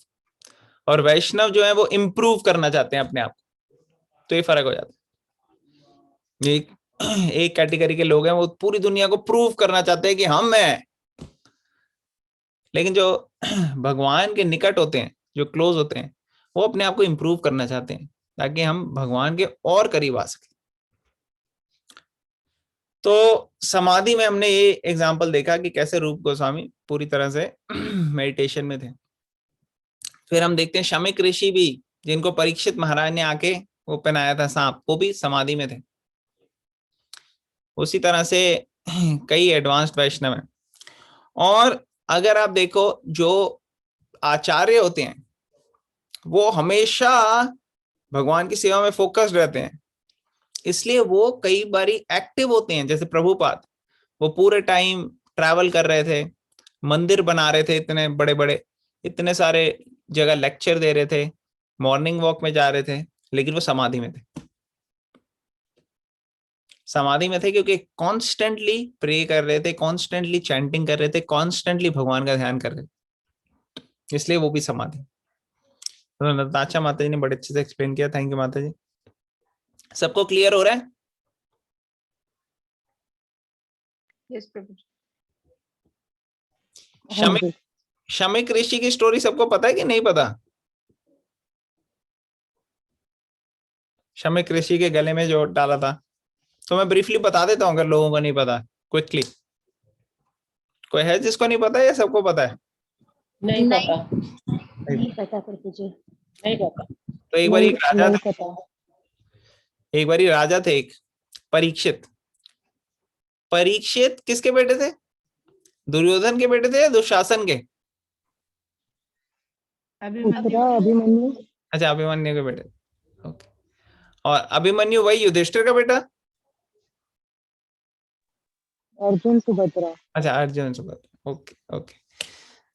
[SPEAKER 1] और वैष्णव जो है वो इम्प्रूव करना चाहते हैं अपने आप को, तो ये फर्क हो जाता है। एक कैटेगरी के लोग हैं वो पूरी दुनिया को प्रूव करना चाहते हैं कि हम हैं, लेकिन जो भगवान के निकट होते हैं, जो क्लोज होते हैं, वो अपने आप को इम्प्रूव करना चाहते हैं ताकि हम भगवान के और करीब आ सके। तो समाधि में हमने ये एग्जाम्पल देखा कि कैसे रूप गोस्वामी पूरी तरह से मेडिटेशन में थे। फिर हम देखते हैं शमिक ऋषि भी, जिनको परीक्षित महाराज ने आके वो पहनाया था सांप, वो भी समाधि में थे। उसी तरह से कई एडवांस्ड वैष्णव हैं। और अगर आप देखो जो आचार्य होते हैं वो हमेशा भगवान की सेवा में फोकस्ड रहते हैं, इसलिए वो कई बारी एक्टिव होते हैं। जैसे प्रभुपाद, वो पूरे टाइम ट्रैवल कर रहे थे, मंदिर बना रहे थे इतने बड़े बड़े, इतने सारे जगह लेक्चर दे रहे थे, मॉर्निंग वॉक में जा रहे थे, लेकिन वो समाधि में थे। समाधि में थे क्योंकि कॉन्स्टेंटली प्रे कर रहे थे, कॉन्स्टेंटली चैंटिंग कर रहे थे, कॉन्स्टेंटली भगवान का ध्यान कर रहे थे, इसलिए वो भी समाधि। तो नताशा माता जी ने बड़े अच्छे से एक्सप्लेन किया, थैंक यू माता जी। सबको क्लियर हो रहा है?
[SPEAKER 2] यस प्रभु।
[SPEAKER 1] शमिक ऋषि की स्टोरी सबको पता है कि नहीं पता? शमिक ऋषि के गले में जो डाला था, तो मैं ब्रीफली बता देता हूं अगर लोगों को नहीं पता, क्विकली। कोई है जिसको नहीं पता या सबको पता है?
[SPEAKER 4] नहीं पता।
[SPEAKER 3] नहीं पता प्रभु जी,
[SPEAKER 4] नहीं पता।
[SPEAKER 1] तो एक बार एक राजा
[SPEAKER 3] नहीं
[SPEAKER 1] था,
[SPEAKER 3] पता।
[SPEAKER 1] एक बारी राजा थे एक परीक्षित। परीक्षित किसके बेटे थे? दुर्योधन के बेटे थे या दुशासन के?
[SPEAKER 3] अभिमन्यु।
[SPEAKER 1] अच्छा, अभिमन्यु के बेटे। ओके। और अभिमन्यु वही युधिष्ठिर का बेटा?
[SPEAKER 3] अर्जुन सुभद्रा।
[SPEAKER 1] अच्छा, अर्जुन सुभद्रा। Okay okay.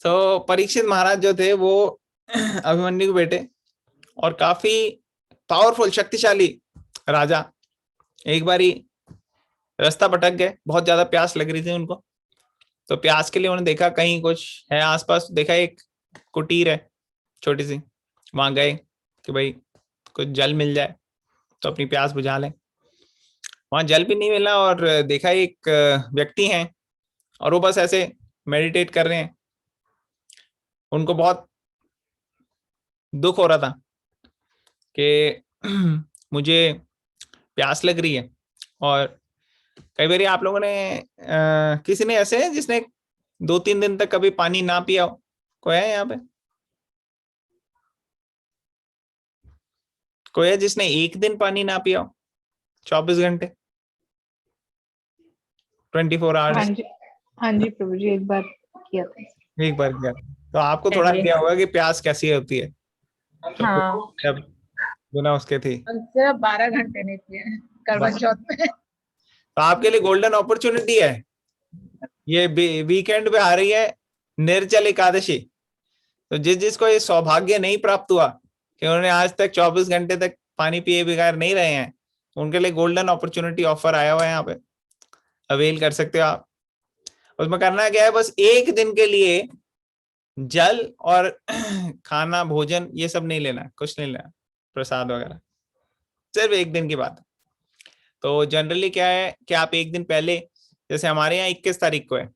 [SPEAKER 1] तो परीक्षित महाराज जो थे वो अभिमन्यु के बेटे, और काफी पावरफुल, शक्तिशाली राजा। एक बारी रास्ता भटक गए, बहुत ज्यादा प्यास लग रही थी उनको, तो प्यास के लिए उन्होंने देखा कहीं कुछ है आसपास, देखा एक कुटीर है छोटी सी, वहां गए कि भाई कुछ जल मिल जाए तो अपनी प्यास बुझा लें। वहां जल भी नहीं मिला, और देखा एक व्यक्ति हैं और वो बस ऐसे मेडिटेट कर रहे हैं। उनको बहुत दुख हो रहा था कि मुझे प्यास लग रही है और कई बार आप लोगों ने किसी ने ऐसे है जिसने 2-3 दिन तक कभी पानी ना पिया हो? कोई है यहाँ पे? कोई है जिसने एक दिन पानी ना पिया हो 24 घंटे 24
[SPEAKER 2] हाँ
[SPEAKER 1] आवर्स?
[SPEAKER 2] जी, हाँ जी प्रभु जी, एक बार किया था।
[SPEAKER 1] एक बार किया तो आपको थोड़ा आइडिया होगा कि प्यास कैसी होती है
[SPEAKER 2] हाँ,
[SPEAKER 1] जब बिना उसके थी।
[SPEAKER 7] सिर्फ 12 घंटे नहीं पिए करवा चौथ में।
[SPEAKER 1] तो आपके लिए गोल्डन अपॉर्चुनिटी है, ये वीकेंड पे आ रही है निर्जल एकादशी। तो जिसको ये सौभाग्य नहीं प्राप्त हुआ कि उन्होंने आज तक 24 घंटे तक पानी पिए बगैर नहीं रहे हैं, उनके लिए गोल्डन अपॉर्चुनिटी ऑफर आया हुआ है यहाँ पे, अवेल कर सकते हो आप। उसमें करना क्या है, बस एक दिन के लिए जल और खाना भोजन ये सब नहीं लेना, कुछ नहीं लेना, प्रसाद वगैरह, सिर्फ एक दिन की बात है। तो जनरली क्या है कि आप एक दिन पहले, जैसे हमारे यहाँ 21 तारीख को है,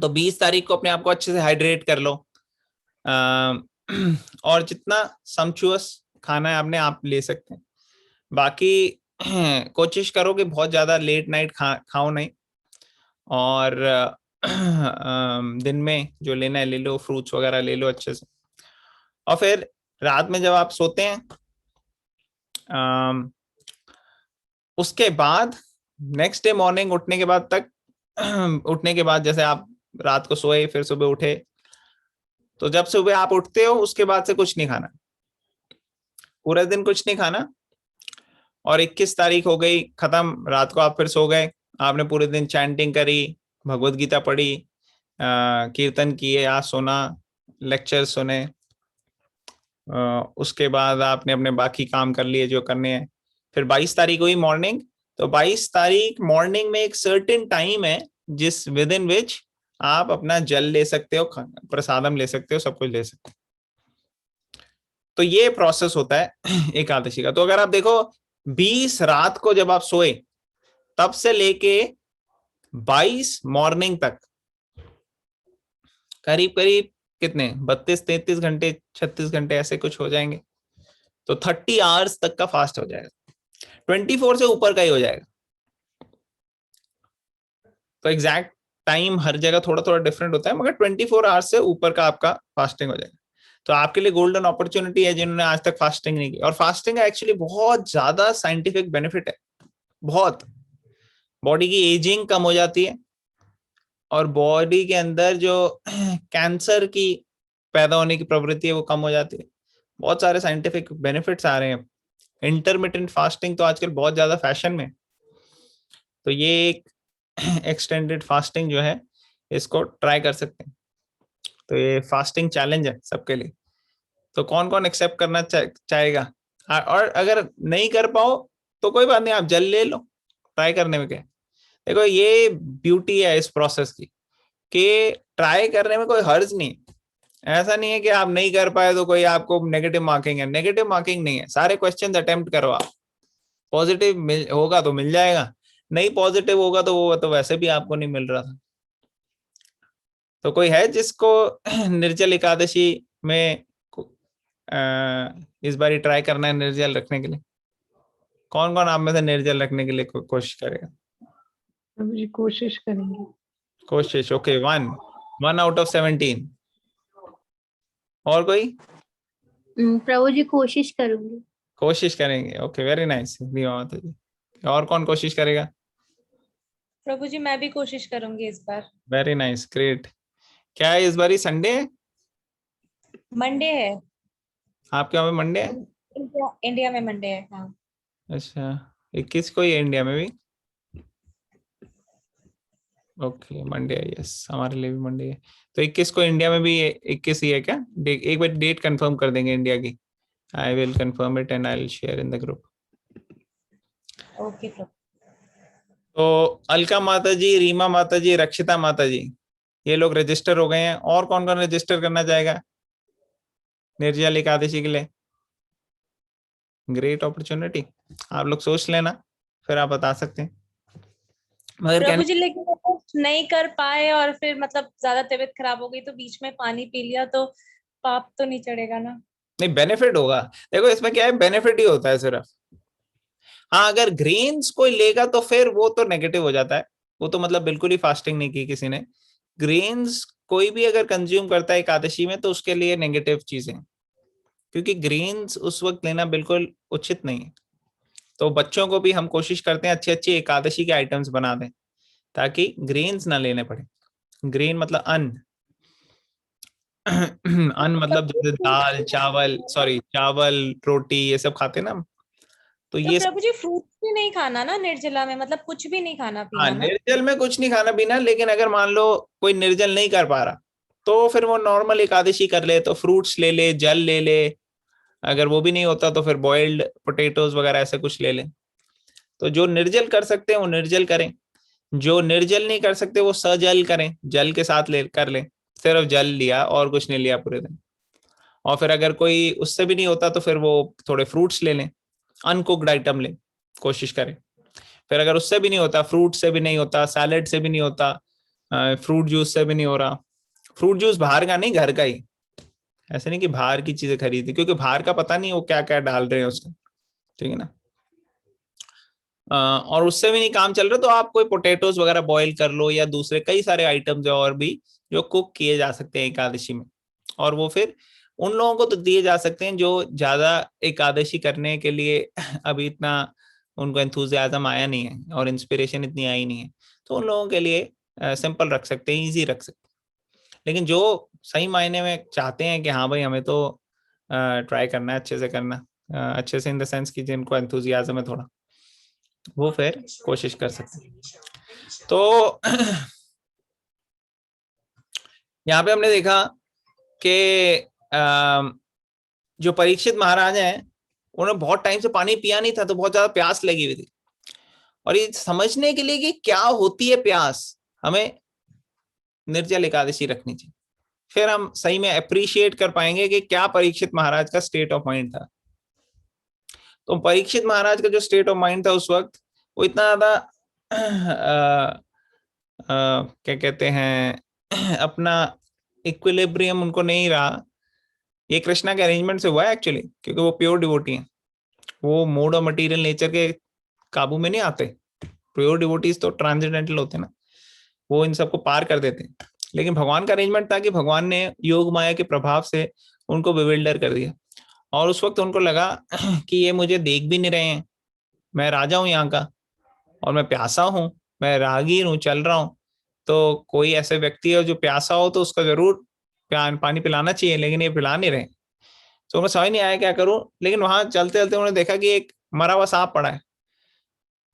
[SPEAKER 1] तो 20 तारीख को अपने आप को अच्छे से हाइड्रेट कर लो, और जितना सम्चुअस खाना है आपने आप ले सकते हैं। बाकी कोशिश करो कि बहुत ज्यादा लेट नाइट खाओ नहीं, और दिन में जो लेना है ले लो, फ्रूट्स वगैरह ले लो अच्छे से। और फिर रात में जब आप सोते हैं, उसके बाद नेक्स्ट डे मॉर्निंग उठने के बाद तक उठने के बाद, जैसे आप रात को सोए फिर सुबह उठे, तो जब सुबह आप उठते हो उसके बाद से कुछ नहीं खाना, पूरा दिन कुछ नहीं खाना। और 21 तारीख हो गई खत्म, रात को आप फिर सो गए, आपने पूरे दिन चैंटिंग करी, भगवत गीता पढ़ी, कीर्तन किए, आज सोना, लेक्चर सुने, उसके बाद आपने अपने बाकी काम कर लिए जो करने हैं। फिर 22 तारीख हुई मॉर्निंग, तो 22 तारीख मॉर्निंग में एक सर्टेन टाइम है जिस विद इन विच आप अपना जल ले सकते हो, प्रसादम ले सकते हो, सब कुछ ले सकते हो। तो ये प्रोसेस होता है एकादशी का। तो अगर आप देखो 20 रात को जब आप सोए तब से लेके 22 मॉर्निंग तक करीब करीब कितने 32-33 घंटे 36 घंटे ऐसे कुछ हो जाएंगे, तो 30 आवर्स तक का फास्ट हो जाएगा, 24 से ऊपर का ही हो जाएगा। तो एग्जैक्ट टाइम हर जगह थोड़ा थोड़ा डिफरेंट होता है, मगर 24 आवर्स से ऊपर का आपका फास्टिंग हो जाएगा। तो आपके लिए गोल्डन अपॉर्चुनिटी है जिन्होंने आज तक फास्टिंग नहीं की। और फास्टिंग का एक्चुअली बहुत ज्यादा साइंटिफिक बेनिफिट है, बहुत। बॉडी की एजिंग कम हो जाती है, और बॉडी के अंदर जो कैंसर की पैदा होने की प्रवृत्ति है वो कम हो जाती है। बहुत सारे साइंटिफिक बेनिफिट्स आ रहे हैं। इंटरमिटेंट फास्टिंग तो आजकल बहुत ज्यादा फैशन में, तो ये एक एक्सटेंडेड फास्टिंग जो है इसको ट्राई कर सकते हैं। तो ये फास्टिंग चैलेंज है सबके लिए, तो कौन कौन एक्सेप्ट करना चाहेगा? और अगर नहीं कर पाओ तो कोई बात नहीं, आप जल ले लो, ट्राई करने में क्या। देखो ये ब्यूटी है इस प्रोसेस की कि ट्राई करने में कोई हर्ज नहीं, ऐसा नहीं है कि आप नहीं कर पाए तो कोई आपको नेगेटिव मार्किंग है। नेगेटिव मार्किंग नहीं है, सारे क्वेश्चंस अटेम्प्ट करो आप, पॉजिटिव होगा तो मिल जाएगा, नहीं पॉजिटिव होगा तो वो तो वैसे भी आपको नहीं मिल रहा था। तो कोई है जिसको निर्जल एकादशी में इस बार ट्राई करना है निर्जल रखने के लिए? कौन कौन आप में से निर्जल रखने के लिए कोशिश करेगा?
[SPEAKER 2] प्रभु जी कोशिश करेंगे।
[SPEAKER 1] कोशिश, ओके, 1 आउट ऑफ 17। और कोई?
[SPEAKER 5] प्रभु जी कोशिश करूंगी।
[SPEAKER 1] कोशिश करेंगे, ओके, वेरी नाइस। माता जी, और कौन कोशिश करेगा?
[SPEAKER 9] प्रभु जी मैं भी कोशिश करूंगी इस बार।
[SPEAKER 1] Very nice, great. क्या है इस बार संडे है?
[SPEAKER 9] मंडे है
[SPEAKER 1] आपके यहाँ पे मंडे है?
[SPEAKER 9] इंडिया में मंडे है। हाँ।
[SPEAKER 1] अच्छा, 21 को ही है इंडिया में भी? ओके, मंडे है, यस, हमारे लिए भी मंडे है। तो 21 को इंडिया में भी 21 ही है क्या? एक बार डेट कंफर्म कर देंगे इंडिया की। I will confirm it and I will share in the group.
[SPEAKER 9] Okay प्रभु।
[SPEAKER 1] तो अलका माता जी, रीमा माता जी, रक्षिता माता जी, ये लोग रजिस्टर हो गए हैं। और कौन कौन रजिस्टर करना चाहेगा निर्जल एकादशी के लिए? ग्रेट अपॉर्चुनिटी, आप लोग सोच लेना, फिर आप बता सकते हैं। मगर
[SPEAKER 9] प्रभु जी लेकिन नहीं कर पाए और फिर मतलब ज्यादा तबीयत खराब हो गई तो बीच में पानी पी लिया तो पाप तो नहीं चढ़ेगा ना?
[SPEAKER 1] नहीं, बेनिफिट होगा। देखो इसमें क्या है, बेनिफिट ही होता है सिर्फ। हाँ, अगर ग्रेन्स कोई लेगा तो फिर वो तो नेगेटिव हो जाता है, वो तो मतलब बिल्कुल ही फास्टिंग नहीं की किसी ने। ग्रेन्स कोई भी अगर कंज्यूम करता है एकादशी में तो उसके लिए नेगेटिव चीजें, क्योंकि ग्रेन्स उस वक्त लेना बिल्कुल उचित नहीं है। तो बच्चों को भी हम कोशिश करते हैं अच्छी अच्छी एकादशी के आइटम्स बना दें ताकि ग्रेन्स ना लेने पड़े। ग्रेन मतलब अन्न। अन्न मतलब जैसे दाल चावल, चावल रोटी ये सब खाते ना हम, तो
[SPEAKER 9] तो
[SPEAKER 1] ये
[SPEAKER 9] प्रभु जी फ्रूट भी नहीं खाना ना निर्जला में, मतलब कुछ भी नहीं खाना
[SPEAKER 1] हाँ,
[SPEAKER 9] पीना ना।
[SPEAKER 1] निर्जल में कुछ नहीं खाना पीना, लेकिन अगर मान लो कोई निर्जल नहीं कर पा रहा तो फिर वो नॉर्मल एकादशी कर ले, तो फ्रूट्स ले ले, जल ले ले, अगर वो भी नहीं होता तो फिर बॉइल्ड पोटेटोज वगैरह ऐसे कुछ ले ले। तो जो निर्जल कर सकते हैं वो निर्जल करें, जो निर्जल नहीं कर सकते वो सजल करें, जल के साथ ले कर ले, सिर्फ जल लिया और कुछ नहीं लिया पूरे दिन। और फिर अगर कोई उससे भी नहीं होता तो फिर वो थोड़े फ्रूट्स ले लें, अनकुक्ड आइटम लें, कोशिश करें। फिर अगर उससे भी नहीं होता, फ्रूट से भी नहीं होता, सैलेड से भी नहीं होता, फ्रूट जूस से भी नहीं हो रहा, फ्रूट जूस बाहर का नहीं घर का ही, ऐसे नहीं कि बाहर की चीजें खरीदी, क्योंकि बाहर का पता नहीं वो क्या क्या डाल रहे हैं उसमें, ठीक है ना। और उससे भी नहीं काम चल रहा तो आप कोई पोटैटोज वगैरह बॉईल कर लो, या दूसरे कई सारे आइटम्स है और भी जो कुक किए जा सकते हैं एकादशी में, और वो फिर उन लोगों को तो दिए जा सकते हैं जो ज्यादा एकादशी करने के लिए अभी इतना उनको एंथुजियाज्म आया नहीं है और इंस्पिरेशन इतनी आई नहीं है, तो उन लोगों के लिए सिंपल रख सकते हैं, इजी रख सकते हैं। लेकिन जो सही मायने में चाहते हैं कि हाँ भाई हमें तो ट्राई करना है, अच्छे से करना, अच्छे से इन द सेंस कि जिनको एंथुजियाज्म है थोड़ा, वो फिर कोशिश कर सकते हैं। तो यहाँ पे हमने देखा कि जो परीक्षित महाराज हैं उन्होंने बहुत टाइम से पानी पिया नहीं था, तो बहुत ज्यादा प्यास लगी हुई थी, और ये समझने के लिए कि क्या होती है प्यास, हमें निर्जल एकादशी रखनी चाहिए, फिर हम सही में अप्रिशिएट कर पाएंगे कि क्या परीक्षित महाराज का स्टेट ऑफ माइंड था। तो परीक्षित महाराज का जो स्टेट ऑफ माइंड था उस वक्त, वो इतना ज्यादा क्या कहते हैं अपना इक्विलिब्रियम उनको नहीं रहा। ये कृष्णा के अरेंजमेंट से हुआ है एक्चुअली, क्योंकि वो प्योर डिवोटी हैं, वो मोड और मटेरियल नेचर के काबू में नहीं आते। प्योर डिवोटीज तो ट्रांसेंडेंटल होते हैं ना, वो इन सबको पार कर देते हैं। लेकिन भगवान का अरेंजमेंट था कि भगवान ने योग माया के प्रभाव से उनको बिविल्डर कर दिया, और उस वक्त उनको लगा कि ये मुझे देख भी नहीं रहे हैं, मैं राजा हूं यहाँ का, और मैं प्यासा हूँ, मैं राहगीर हूँ, चल रहा हूँ, तो कोई ऐसे व्यक्ति है जो प्यासा हो तो उसका जरूर पानी पिलाना चाहिए, लेकिन ये पिला नहीं रहे। तो उन्हें समझ नहीं आया क्या करूं, लेकिन वहां चलते चलते उन्होंने देखा कि एक मरा हुआ सांप पड़ा है।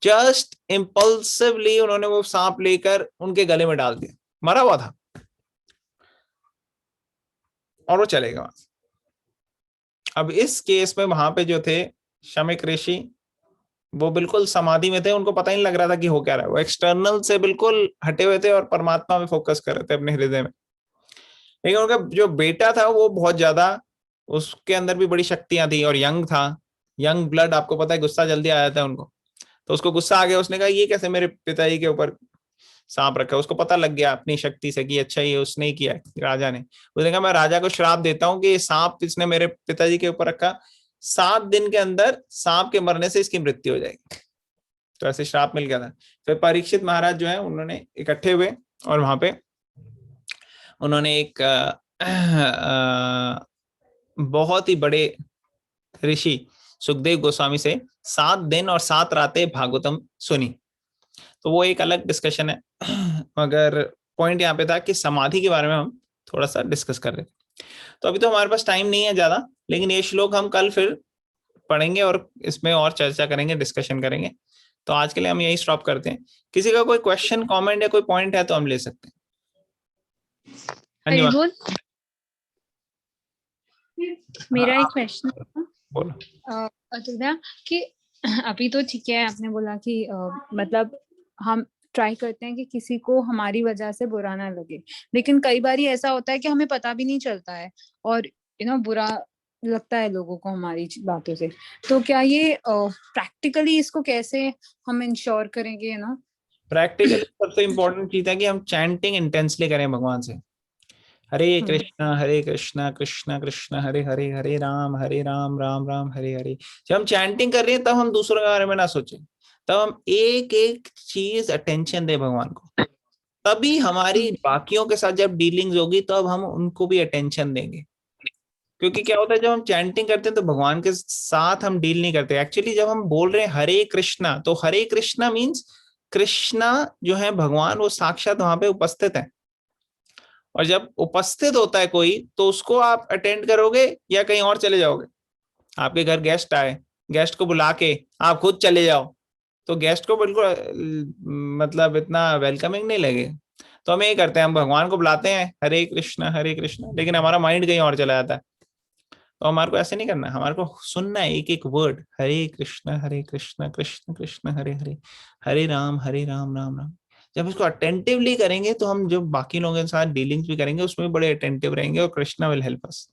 [SPEAKER 1] जस्ट इम्पल्सिवली उन्होंने वो सांप लेकर उनके गले में डाल दिया, मरा हुआ था, और वो चले गए वहां से। अब इस केस में वहां पे जो थे शमिक ऋषि, वो बिल्कुल समाधि में थे, उनको पता ही नहीं लग रहा था कि हो क्या रहा है, वो एक्सटर्नल से बिल्कुल हटे हुए थे और परमात्मा में फोकस कर रहे थे अपने हृदय में। लेकिन उनका जो बेटा था वो बहुत ज्यादा, उसके अंदर भी बड़ी शक्तियां थी और यंग था, यंग ब्लड, आपको पता है गुस्सा जल्दी आ जाता है उनको, तो उसको गुस्सा आ गया, उसने कहा ये कैसे मेरे पिताजी के ऊपर सांप रखा। उसको पता लग गया अपनी शक्ति से कि अच्छा ये उसने ही किया है, राजा ने। उसने कहा मैं राजा को श्राप देता हूँ कि ये सांप इसने मेरे पिताजी के ऊपर रखा, 7 दिन के अंदर सांप के मरने से इसकी मृत्यु हो जाएगी। तो ऐसे श्राप मिल गया था। फिर परीक्षित महाराज जो है उन्होंने इकट्ठे हुए और वहां पे उन्होंने एक बहुत ही बड़े ऋषि सुखदेव गोस्वामी से 7 दिन और 7 रातें भागवतम सुनी। तो वो एक अलग डिस्कशन है, मगर पॉइंट यहाँ पे था कि समाधि के बारे में हम थोड़ा सा डिस्कस कर रहे थे। तो अभी तो हमारे पास टाइम नहीं है ज्यादा, लेकिन ये श्लोक हम कल फिर पढ़ेंगे और इसमें और चर्चा करेंगे, डिस्कशन करेंगे। तो आज के लिए हम यही स्टॉप करते हैं। किसी का कोई क्वेश्चन, कमेंट या कोई पॉइंट है तो हम ले सकते हैं। धन्यवाद।
[SPEAKER 5] मेरा एक क्वेश्चन
[SPEAKER 1] बोलो।
[SPEAKER 5] अतुल्य कि अभी तो ठीक है आपने बोला कि मतलब हम ट्राई करते हैं कि किसी को हमारी वजह से बुरा ना लगे, लेकिन कई बार ऐसा होता है कि हमें पता भी नहीं चलता है और बुरा लगता है लोगों को हमारी बातों से। तो क्या ये प्रैक्टिकली इसको कैसे हम इंश्योर करेंगे प्रैक्टिकली
[SPEAKER 1] सबसे इम्पोर्टेंट चीज है कि हम चैंटिंग इंटेंसली करें भगवान से। हरे कृष्णा कृष्णा कृष्णा हरे हरे, हरे राम राम राम हरे हरे। जब हम चैंटिंग कर रहे हैं तब हम दूसरों के बारे में ना सोचें, तब हम एक एक चीज अटेंशन दें भगवान को, तभी हमारी बाकियों के साथ जब डीलिंग्स होगी तब हम उनको भी अटेंशन देंगे। क्योंकि क्या होता है जब हम चैंटिंग करते हैं तो भगवान के साथ हम डील नहीं करते। एक्चुअली जब हम बोल रहे हैं हरे कृष्णा, तो हरे कृष्णा मीन्स कृष्णा जो है भगवान वो साक्षात वहां पे उपस्थित है, और जब उपस्थित होता है कोई तो उसको आप अटेंड करोगे या कहीं और चले जाओगे। आपके घर गेस्ट आए, गेस्ट को बुला के आप खुद चले जाओ तो गेस्ट को बिल्कुल मतलब इतना वेलकमिंग नहीं लगे। तो हम ये करते हैं, हम भगवान को बुलाते हैं हरे कृष्णा, लेकिन हमारा माइंड कहीं और चला जाता है। तो हमारे को ऐसे नहीं करना है, हमारे को सुनना है एक एक वर्ड, हरे कृष्णा कृष्ण कृष्ण हरे हरे, हरे राम राम राम। जब इसको अटेंटिवली करेंगे तो हम जो बाकी लोगों के साथ डीलिंग्स भी करेंगे उसमें बड़े अटेंटिव रहेंगे और Krishna will help us.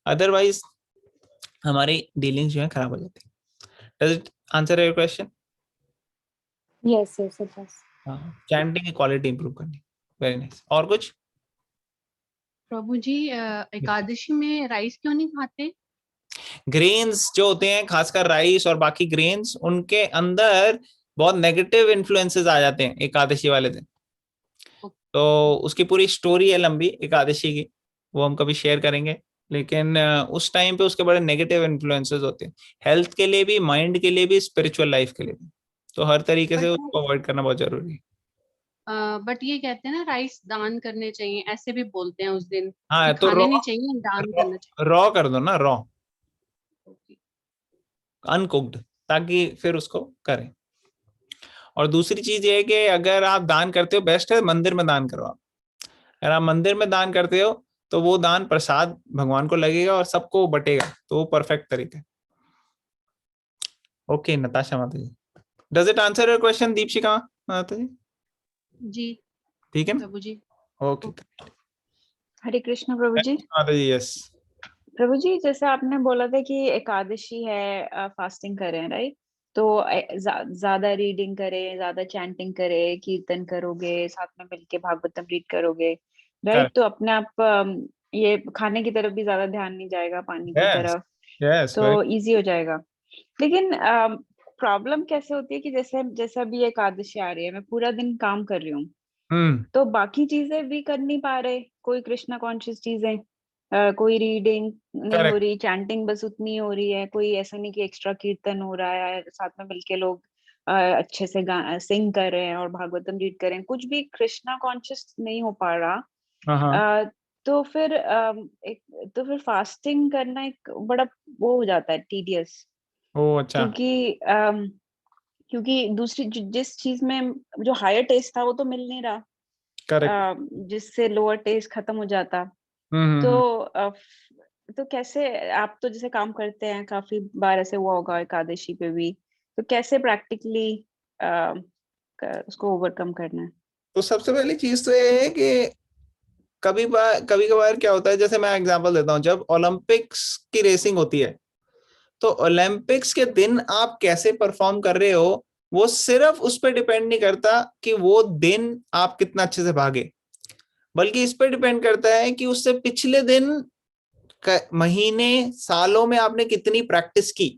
[SPEAKER 1] Otherwise हमारी डीलिंग्स जो है खराब हो जाती है। Does it answer your question?
[SPEAKER 5] Yes, yes, it does.
[SPEAKER 1] Chanting की क्वालिटी इंप्रूव करनी। Very nice. और कुछ?
[SPEAKER 10] प्रभु जी एकादशी में राइस क्यों नहीं खाते?
[SPEAKER 1] ग्रेन्स जो होते हैं खासकर राइस और बाकी ग्रेन्स, उनके अंदर बहुत नेगेटिव इन्फ्लुएंसेस आ जाते हैं एकादशी वाले दिन। तो उसकी पूरी स्टोरी है लंबी एकादशी की, वो हम कभी शेयर करेंगे, लेकिन उस टाइम पे उसके बड़े नेगेटिव इन्फ्लुएंसेस होते हैं, हेल्थ के लिए भी, माइंड के लिए भी, स्पिरिचुअल लाइफ के लिए भी। तो हर तरीके से उसको अवॉइड करना बहुत जरूरी है।
[SPEAKER 10] बट ये कहते हैं ना राइस दान करने चाहिए, ऐसे भी बोलते हैं उस दिन।
[SPEAKER 1] हाँ, तो
[SPEAKER 10] खाने नहीं चाहिए, दान करना चाहिए।
[SPEAKER 1] रॉ कर दो ना, रॉ अनकुक्ड, ताकि फिर उसको करें। और दूसरी चीज ये है कि अगर आप दान करते हो, बेस्ट है मंदिर में दान करो आप। अगर आप मंदिर में दान करते हो तो वो दान प्रसाद भगवान को लगेगा और सबको बटेगा, तो वो परफेक्ट तरीका है। ओके नताशा माता जी, does it answer your question? Deepshikha माता जी
[SPEAKER 10] जी
[SPEAKER 1] ठीक है
[SPEAKER 10] प्रभु जी।
[SPEAKER 1] ओके।
[SPEAKER 8] हरे कृष्ण प्रभु जी।
[SPEAKER 1] माता जी यस।
[SPEAKER 8] प्रभु जी जैसे आपने बोला था कि एकादशी है, फास्टिंग करें, राइट? तो ज्यादा रीडिंग करें, ज्यादा चैंटिंग करें, कीर्तन करोगे, साथ में मिलके भागवतम रीड करोगे, राइट? तो अपने आप ये खाने की तरफ भी ज्यादा ध्यान नहीं जाएगा, पानी की तरफ, तो इजी हो जाएगा। लेकिन प्रॉब्लम कैसे होती है कि जैसे अभी एकादशी आ रही है, मैं पूरा दिन काम कर रही हूँ, तो बाकी चीजें भी कर नहीं पा रहे, कोई कृष्णा कॉन्शियस चीजें, कोई रीडिंग नहीं हो रही, चैंटिंग बस उतनी हो रही है, कोई ऐसा नहीं कि एक्स्ट्रा कीर्तन हो रहा है, साथ में मिलके लोग अच्छे से सिंग कर रहे हैं और भागवतम रीड कर रहे हैं, कुछ भी कृष्णा कॉन्शियस नहीं हो पा रहा। तो फिर फास्टिंग करना एक बड़ा वो हो जाता है, टीडियस।
[SPEAKER 1] अच्छा।
[SPEAKER 8] क्योंकि दूसरी जिस चीज में जो हायर टेस्ट था वो तो मिल नहीं रहा, जिससे लोअर टेस्ट खत्म हो जाता। तो कैसे, आप तो जैसे काम करते हैं, काफी बार ऐसे हुआ होगा एकादशी पे भी, तो कैसे प्रैक्टिकली उसको ओवरकम करना है?
[SPEAKER 1] तो सबसे पहली चीज तो ये है कि कभी कभार क्या होता है, जैसे मैं एग्जांपल देता हूँ, जब ओलंपिक्स की रेसिंग होती है तो ओलंपिक्स के दिन आप कैसे परफॉर्म कर रहे हो वो सिर्फ उस पर डिपेंड नहीं करता कि वो दिन आप कितना अच्छे से भागे, बल्कि इस पर डिपेंड करता है कि उससे पिछले दिन, महीने, सालों में आपने कितनी प्रैक्टिस की।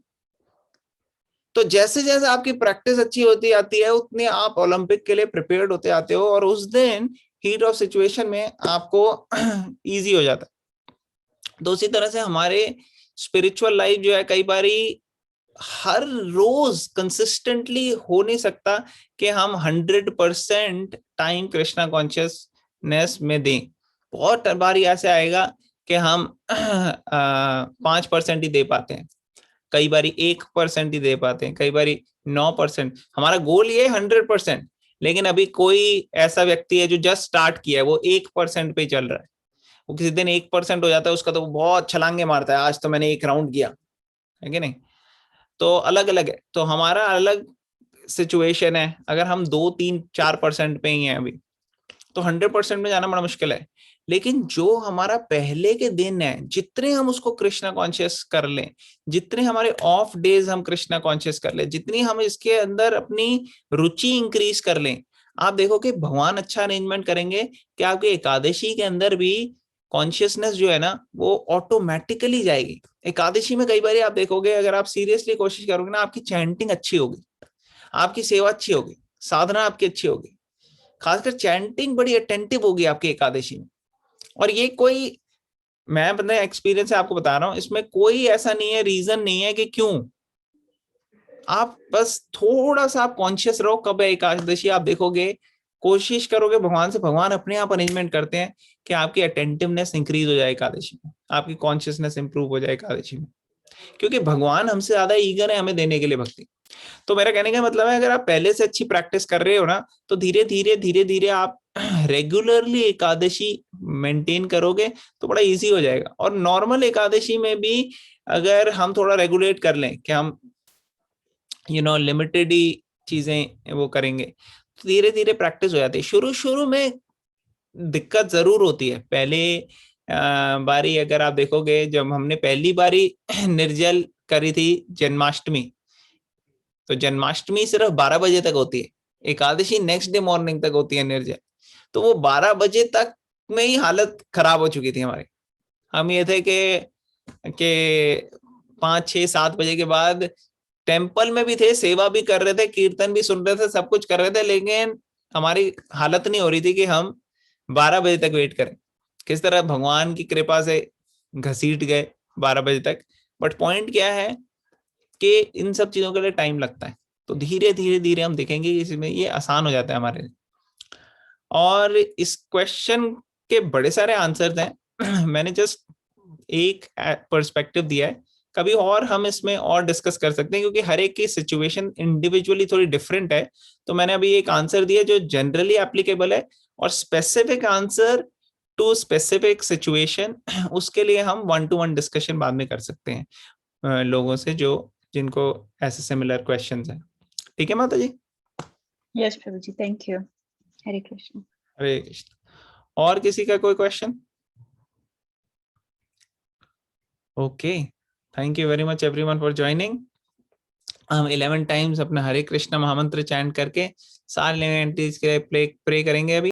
[SPEAKER 1] तो जैसे जैसे आपकी प्रैक्टिस अच्छी होती आती है उतने आप ओलंपिक के लिए प्रिपेयर्ड होते आते हो, और उस दिन हीट ऑफ सिचुएशन में आपको इजी हो जाता है। तो उसी तरह से हमारे स्पिरिचुअल लाइफ जो है, कई बारी हर रोज कंसिस्टेंटली हो नहीं सकता कि हम 100% टाइम कृष्णा कॉन्शियसनेस में दें। बहुत बारी ऐसे आएगा कि हम 5% ही दे पाते हैं, कई बारी 1% ही दे पाते हैं, कई बारी 9%। हमारा गोल ये 100%, लेकिन अभी कोई ऐसा व्यक्ति है जो जस्ट स्टार्ट किया है, वो 1% पे चल रहा है, वो किसी दिन 1% हो जाता है उसका तो बहुत छलांगे मारता है, आज तो मैंने 1 राउंड किया, है कि नहीं? तो अलग अलग है, तो हमारा अलग सिचुएशन है। अगर हम 2, 3, 4% पे ही हैं अभी, तो 100% में जाना बड़ा मुश्किल है। लेकिन जो हमारा पहले के दिन है, जितने हम उसको कृष्णा कॉन्शियस कर लें, जितने हमारे ऑफ डेज हम कृष्णा कॉन्शियस कर लें, जितनी हम इसके अंदर अपनी रुचि इंक्रीज कर लें, आप देखो कि भगवान अच्छा अरेंजमेंट करेंगे कि आपके एकादशी के अंदर भी कॉन्शियसनेस जो है ना वो ऑटोमेटिकली जाएगी। एकादशी में कई बार आप देखोगे, अगर आप सीरियसली कोशिश करोगे ना, आपकी चैंटिंग अच्छी होगी, आपकी सेवा अच्छी होगी, साधना आपकी अच्छी होगी, खासकर चैंटिंग बड़ी अटेंटिव होगी आपकी एकादशी में। और ये कोई, मैं अपने एक्सपीरियंस से आपको बता रहा हूं, इसमें कोई ऐसा नहीं है, रीजन नहीं है कि क्यों। आप बस थोड़ा सा आप कॉन्शियस रहो, कब है एकादशी, आप देखोगे, कोशिश करोगे भगवान से, भगवान अपने आप अरेंजमेंट करते हैं कि आपकी अटेंटिवनेस इंक्रीज हो जाए एकादशी में, आपकी कॉन्शियसनेस इंप्रूव हो जाए एकादशी में, क्योंकि भगवान हमसे ज्यादा ईगर है हमें देने के लिए भक्ति। तो मेरा कहने का मतलब है, अगर आप पहले से अच्छी प्रैक्टिस कर रहे हो ना, तो धीरे धीरे आप रेगुलरली एकादशी मेंटेन करोगे तो बड़ा इजी हो जाएगा। और नॉर्मल एकादशी में भी अगर हम थोड़ा रेगुलेट कर लें कि हम लिमिटेड ही चीजें वो करेंगे, तो धीरे धीरे प्रैक्टिस हो जाती है। शुरू में दिक्कत जरूर होती है। पहले बारी अगर आप देखोगे, जब हमने पहली बारी निर्जल करी थी जन्माष्टमी, तो जन्माष्टमी सिर्फ 12 बजे तक होती है, एकादशी नेक्स्ट डे मॉर्निंग तक होती है निर्जल। तो वो 12 बजे तक में ही हालत खराब हो चुकी थी हमारी। हम ये थे कि 5, 6, 7 बजे के बाद टेम्पल में भी थे, सेवा भी कर रहे थे, कीर्तन भी सुन रहे थे, सब कुछ कर रहे थे, लेकिन हमारी हालत नहीं हो रही थी कि हम 12 बजे तक वेट करें। किस तरह भगवान की कृपा से घसीट गए 12 बजे तक। बट पॉइंट क्या है कि इन सब चीजों के लिए टाइम लगता है, तो धीरे धीरे हम देखेंगे इसमें ये आसान हो जाता है हमारे लिए। और इस क्वेश्चन के बड़े सारे आंसर्स हैं मैंने जस्ट एक पर्सपेक्टिव दिया है, कभी और हम इसमें और डिस्कस कर सकते हैं, क्योंकि हर एक की सिचुएशन इंडिविजुअली थोड़ी डिफरेंट है। तो मैंने अभी एक आंसर दिया जो जनरली एप्लीकेबल है, और specific answer to specific situation, उसके लिए हम 1-to-1 डिस्कशन बाद में कर सकते हैं लोगों से जिनको ऐसे सिमिलर क्वेश्चंस हैं। ठीक है माता जी?
[SPEAKER 8] यस प्रभु जी, थैंक यू। हरे कृष्ण।
[SPEAKER 1] हरे कृष्ण। और किसी का कोई question? Okay, thank you very much everyone for joining. हम 11 टाइम्स अपना हरे कृष्ण महामंत्र चैंट करके सारे एंटीज के लिए प्रे करेंगे अभी।